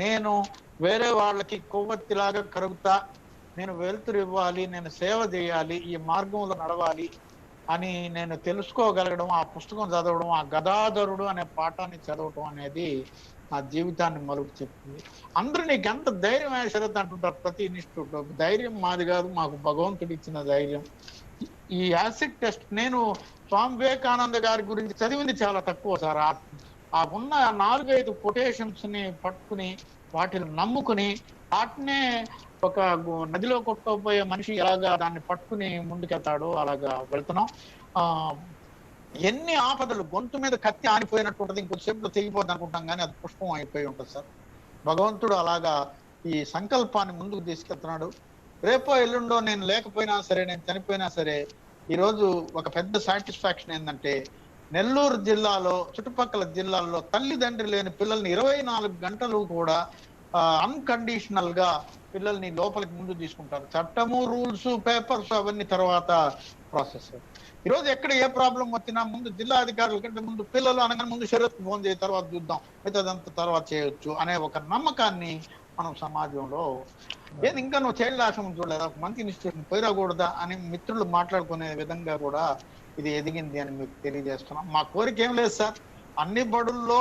నేను వేరే వాళ్ళకి కొవ్వొత్తిలాగా కరుగుతా, నేను వెలుతురు ఇవ్వాలి, నేను సేవ చేయాలి, ఈ మార్గంలో నడవాలి అని నేను తెలుసుకోగలగడం, ఆ పుస్తకం చదవడం, ఆ గదాధరుడు అనే పాఠాన్ని చదవడం అనేది నా జీవితాన్ని మలుపు చెప్తుంది. అందరూ నీకు ఎంత ధైర్యం శరత్ అంటుంటారు ప్రతి ఇన్స్టిట్యూట్ లో. ధైర్యం మాది కాదు, మాకు భగవంతుడు ఇచ్చిన ధైర్యం. ఈ యాసిడ్ టెస్ట్ నేను స్వామి వివేకానంద గారి గురించి చదివింది చాలా తక్కువ సార్. ఆ ఉన్న 4-5 కొటేషన్స్ ని పట్టుకుని వాటిని నమ్ముకుని వాటినే ఒక నదిలో కొట్టుకోపోయే మనిషి ఎలాగా దాన్ని పట్టుకుని ముందుకెళ్తాడో అలాగా వెళ్తున్నాం. ఎన్ని ఆపదలు, గొంతు మీద కత్తి ఆనిపోయినట్టు ఉంటుంది, ఇంకొద్దిసేపులో తెగిపోద్ది అనుకుంటాం కానీ అది పుష్పం అయిపోయి ఉంటుంది సార్. భగవంతుడు అలాగా ఈ సంకల్పాన్ని ముందుకు తీసుకెళ్తున్నాడు. రేపో ఎల్లుండో నేను లేకపోయినా సరే, నేను చనిపోయినా సరే, ఈరోజు ఒక పెద్ద సాటిస్ఫాక్షన్ ఏంటంటే నెల్లూరు జిల్లాలో చుట్టుపక్కల జిల్లాల్లో తల్లిదండ్రి లేని పిల్లల్ని 24 గంటలు కూడా అన్కండిషనల్ గా పిల్లల్ని లోపలికి ముందు తీసుకుంటారు. చట్టము, రూల్స్, పేపర్స్ అవన్నీ తర్వాత ప్రాసెస్. ఈరోజు ఎక్కడ ఏ ప్రాబ్లం వచ్చినా ముందు జిల్లా అధికారుల కంటే ముందు పిల్లలు అనగానే ముందు శరత్ ఫోన్ చేసి తర్వాత చూద్దాం, మిగతాదంతా తర్వాత చేయొచ్చు అనే ఒక నమ్మకాన్ని మనం సమాజంలో, ఏది ఇంకా నువ్వు చైల్డ్ ఆశ్రమం చూడలేదా, మంచి ఇన్స్టిట్యూషన్ పోయిరాకూడదా అని మిత్రులు మాట్లాడుకునే విధంగా కూడా ఇది ఎదిగింది అని మీకు తెలియజేస్తున్నాం. మా కోరిక ఏం లేదు సార్, అన్ని బడుల్లో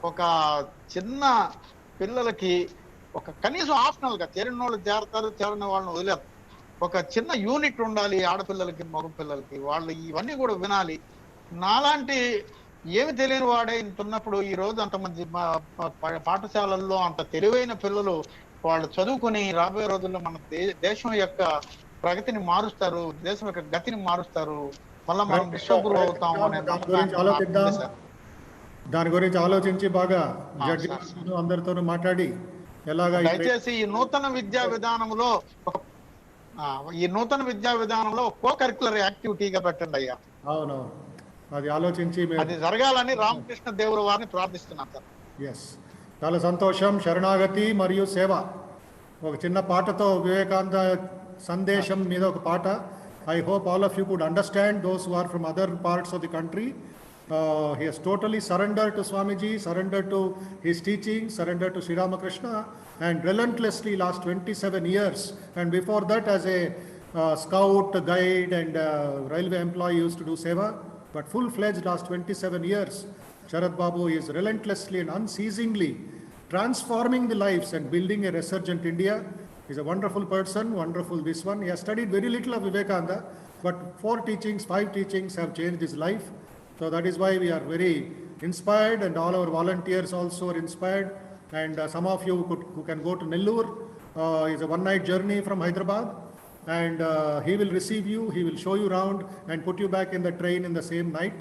ఒక చిన్న పిల్లలకి ఒక కనీసం ఆప్షనల్ గా చేరిన వాళ్ళు చేరతారు, చేరిన వాళ్ళని వదిలేరు, ఒక చిన్న యూనిట్ ఉండాలి ఆడపిల్లలకి మగ పిల్లలకి. వాళ్ళు ఇవన్నీ కూడా వినాలి. నాలాంటి ఏమి తెలియని వాడే ఇంత ఉన్నప్పుడు ఈ రోజు అంతమంది పాఠశాలల్లో అంత తెలివైన పిల్లలు వాళ్ళు చదువుకుని రాబోయే రోజుల్లో మన దేశం యొక్క ప్రగతిని మారుస్తారు, దేశం యొక్క గతిని మారుస్తారు, మళ్ళీ మనం విశ్వగురు అవుతాం అనే దాని గురించి ఆలోచించి బాగా అందరితోనూ మాట్లాడి ఎలాగా దయచేసి ఈ నూతన విద్యా విధానంలో కో కరికులర్ యాక్టివిటీగా పెట్టండి అయ్యా. అవునవును, అది ఆలోచించి అది జరగాలని రామకృష్ణ దేవుడు వారిని ప్రార్థిస్తున్నాం సార్. ఎస్, చాలా సంతోషం. శరణాగతి మరియు సేవ ఒక చిన్న పాటతో వివేకానంద సందేశం మీద ఒక పాట. I hope all of you could understand, those who are from other parts of the country. He has totally surrendered to Swamiji, surrendered to his teaching, surrendered to Sri Ramakrishna, and relentlessly last 27 years. And before that, as a scout, guide, and railway employee, used to do seva. But full-fledged last 27 years, Sharat Babu is relentlessly and unceasingly transforming the lives and building a resurgent India. He's a wonderful person, wonderful this one. He has studied very little of Vivekananda, but 4 teachings, 5 teachings have changed his life. So that is why we are very inspired, and all our volunteers also are inspired. And some of you who can go to Nellore, it's a one-night journey from Hyderabad, and he will receive you, he will show you around and put you back in the train in the same night.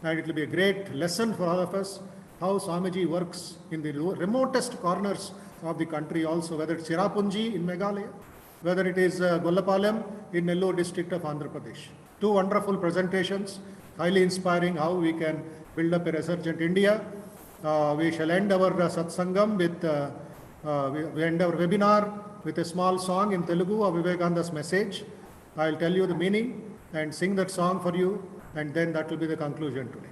And it will be a great lesson for all of us how Swamiji works in the remotest corners of the country also, whether it's Cherrapunji in Meghalaya, whether it is Gollapalam in Nellore district of Andhra Pradesh. 2 wonderful presentations, highly inspiring how we can build up a resurgent India. We shall end our satsangam with, we end our webinar with a small song in Telugu of Vivekananda's message. I'll tell you the meaning and sing that song for you, and then that will be the conclusion today.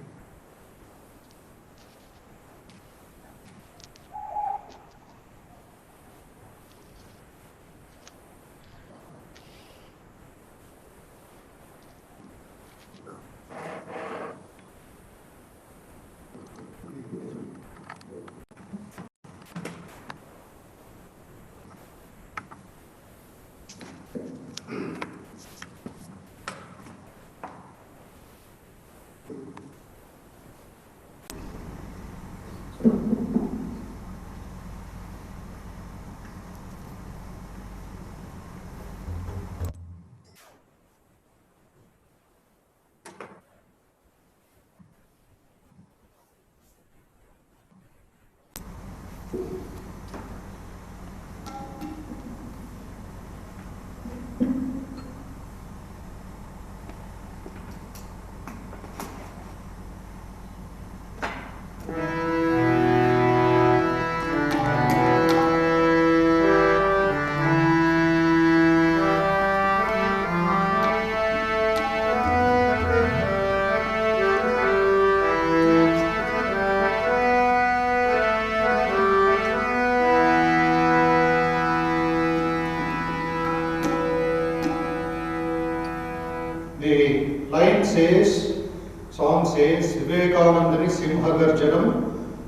song says, Vivekanandani Simhagarjanam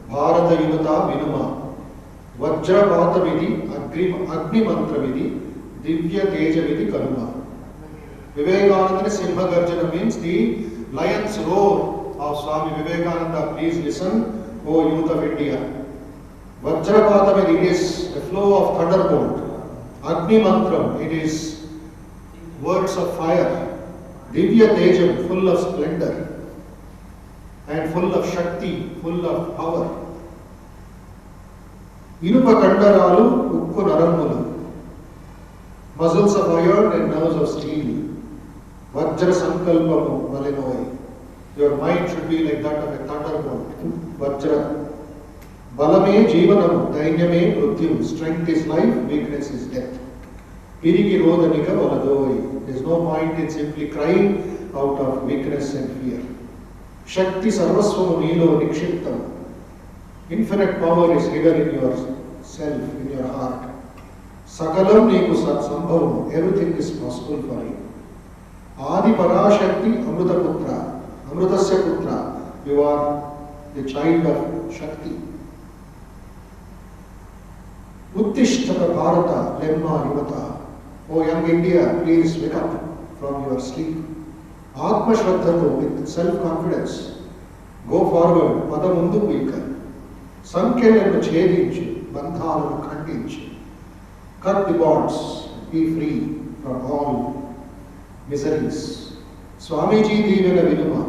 Bharata Yuvata Vinuma Vajrapata Vidhi Agni Mantra Vidhi Divya Teja Vidhi Karuma. Vivekanandani Simhagarjana means the lion's roar of Swami Vivekananda. Please listen, O youth of India. Vajrapata Vidhi is the flow of thunderbolt. Agni Mantram, it is words of fire. Divya Tejam, full of splendor and full of Shakti, full of power. Inupa Kandaralu, Ukku Naramulu, muscles of iron and nerves of steel. Vajra Sankalpamu Valinoi. Your mind should be like that of a thunderbolt. Vajra. Balame Jeevanam, Dainyame Mrutyum. Strength is life, weakness is death. Piriki Rodanika Valadoi. There is no point in simply crying out of weakness and fear. Shakti Sarvasvamu Nilo Nikshiptam. Infinite power is hidden in yourself, in your heart. Sakalam Niku Sat Sambhavam. Everything is possible for you. Adi Parashakti Amruta Putra. Amrutasya Putra. You are the child of Shakti. Uttishtata Bharata Lemma Yuvata. O young India, please wake up from your sleep. Atma Shraddhato, with self-confidence. Go forward, Padamundu Vilka. Sankelanu Chedinchi, Bandhalanu Khandinchi. Cut the bonds, be free from all miseries. Swamiji Divana Vinuma.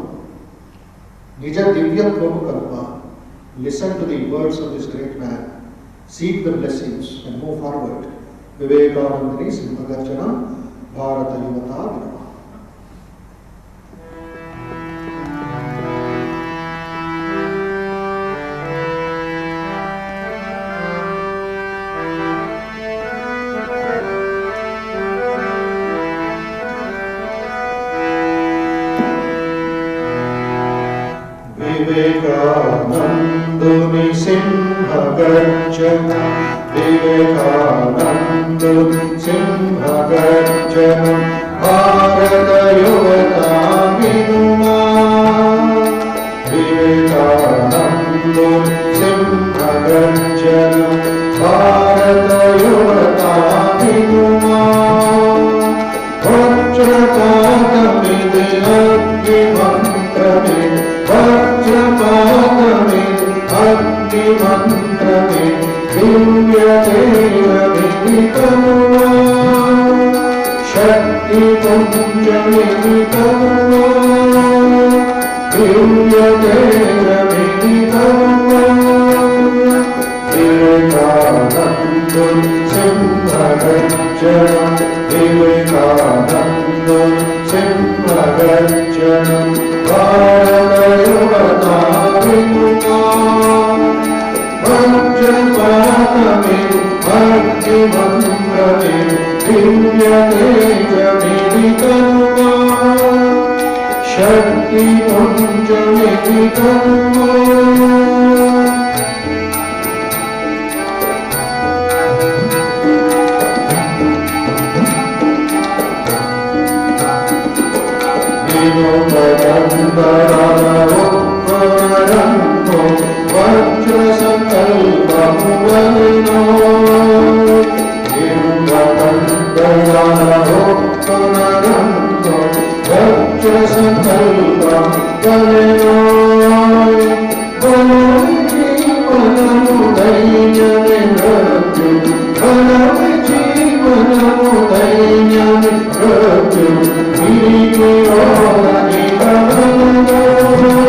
Nija Divyatvamu Kalpa. Listen to the words of this great man. Seek the blessings and move forward. Vivekanandani Simhagarjana Bharata Yuvata Vinama. Vivekanandani Simhagarjana Vivekanandani Simhagarjana Bharata Yuvata Vinuma Vivekanandani Simhagarjana Bharata Yuvata Vinuma Vajrapatamide Agni Mantrame Vajrapatamide Agni Mantrame Divya Deva Vidikanva Shakti Punja Vidikanva Divya Deva Vidikanva Vivekanandani Simhagarjana Vivekanandani Simhagarjana Bharata Yuvata Vinuma Vajrapatame Agni Mantrame Divya Teja Vidikanva Shakti Punja Vidikanva Vajra Sankalpamu Valinoi Vajra Sankalpamu Valinoi Valami Jeevanamu Dainyame Mrityu Valami Jeevanamu Dainyame Mrityu Viriki Rodanika Valinoi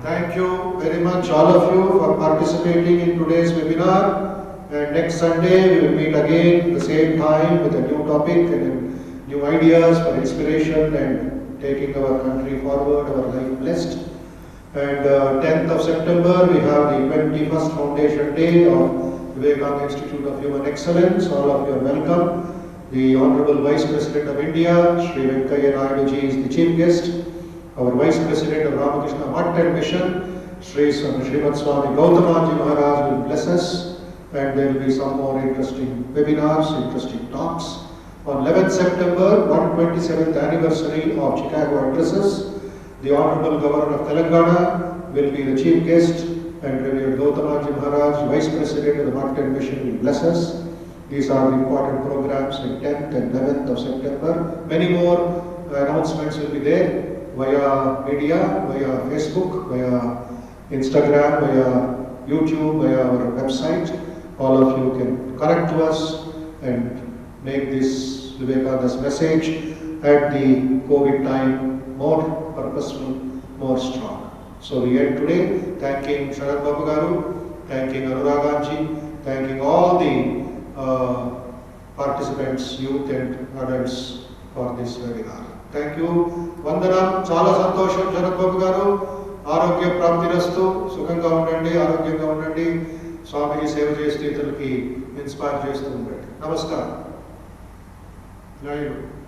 Thank you very much, all of you, for participating in today's webinar. And next Sunday, we will meet again at the same time with a new topic and new ideas for inspiration and taking our country forward, our life blessed. And 10th of September, we have the 21st Foundation Day of Vivekananda Institute of Human Excellence. All of you are welcome. The Honorable Vice President of India, Sri Venkaiah Naidu ji, is the chief guest. Our Vice President of Ramakrishna Math and Mission, Srimad Swami Gautama Ji Maharaj, will bless us, and there will be some more interesting webinars, interesting talks. On 11th September, 127th anniversary of Chicago Addresses, the Honorable Governor of Telangana will be the chief guest, and Reverend Gautama Ji Maharaj, Vice President of the Math and Mission, will bless us. These are the important programs on 10th and 11th of September. Many more announcements will be there via media, via Facebook, via Instagram, via YouTube, via our website. All of you can connect to us and make this Vivekananda's message at the COVID time more purposeful, more strong. So we end today thanking Sharad Babu Garu, thanking Anuraganji, thanking all the participants, youth and adults for this webinar. Thank you. Vandanam, Chala Santosham, Sharad Babu Garu. Arogya Praptirastu, Sukhanga Undandi, Arogyanga Undandi, Swamiji Seva Chestitulaki inspire chestu undandi. Namaskaram. Jai Guru.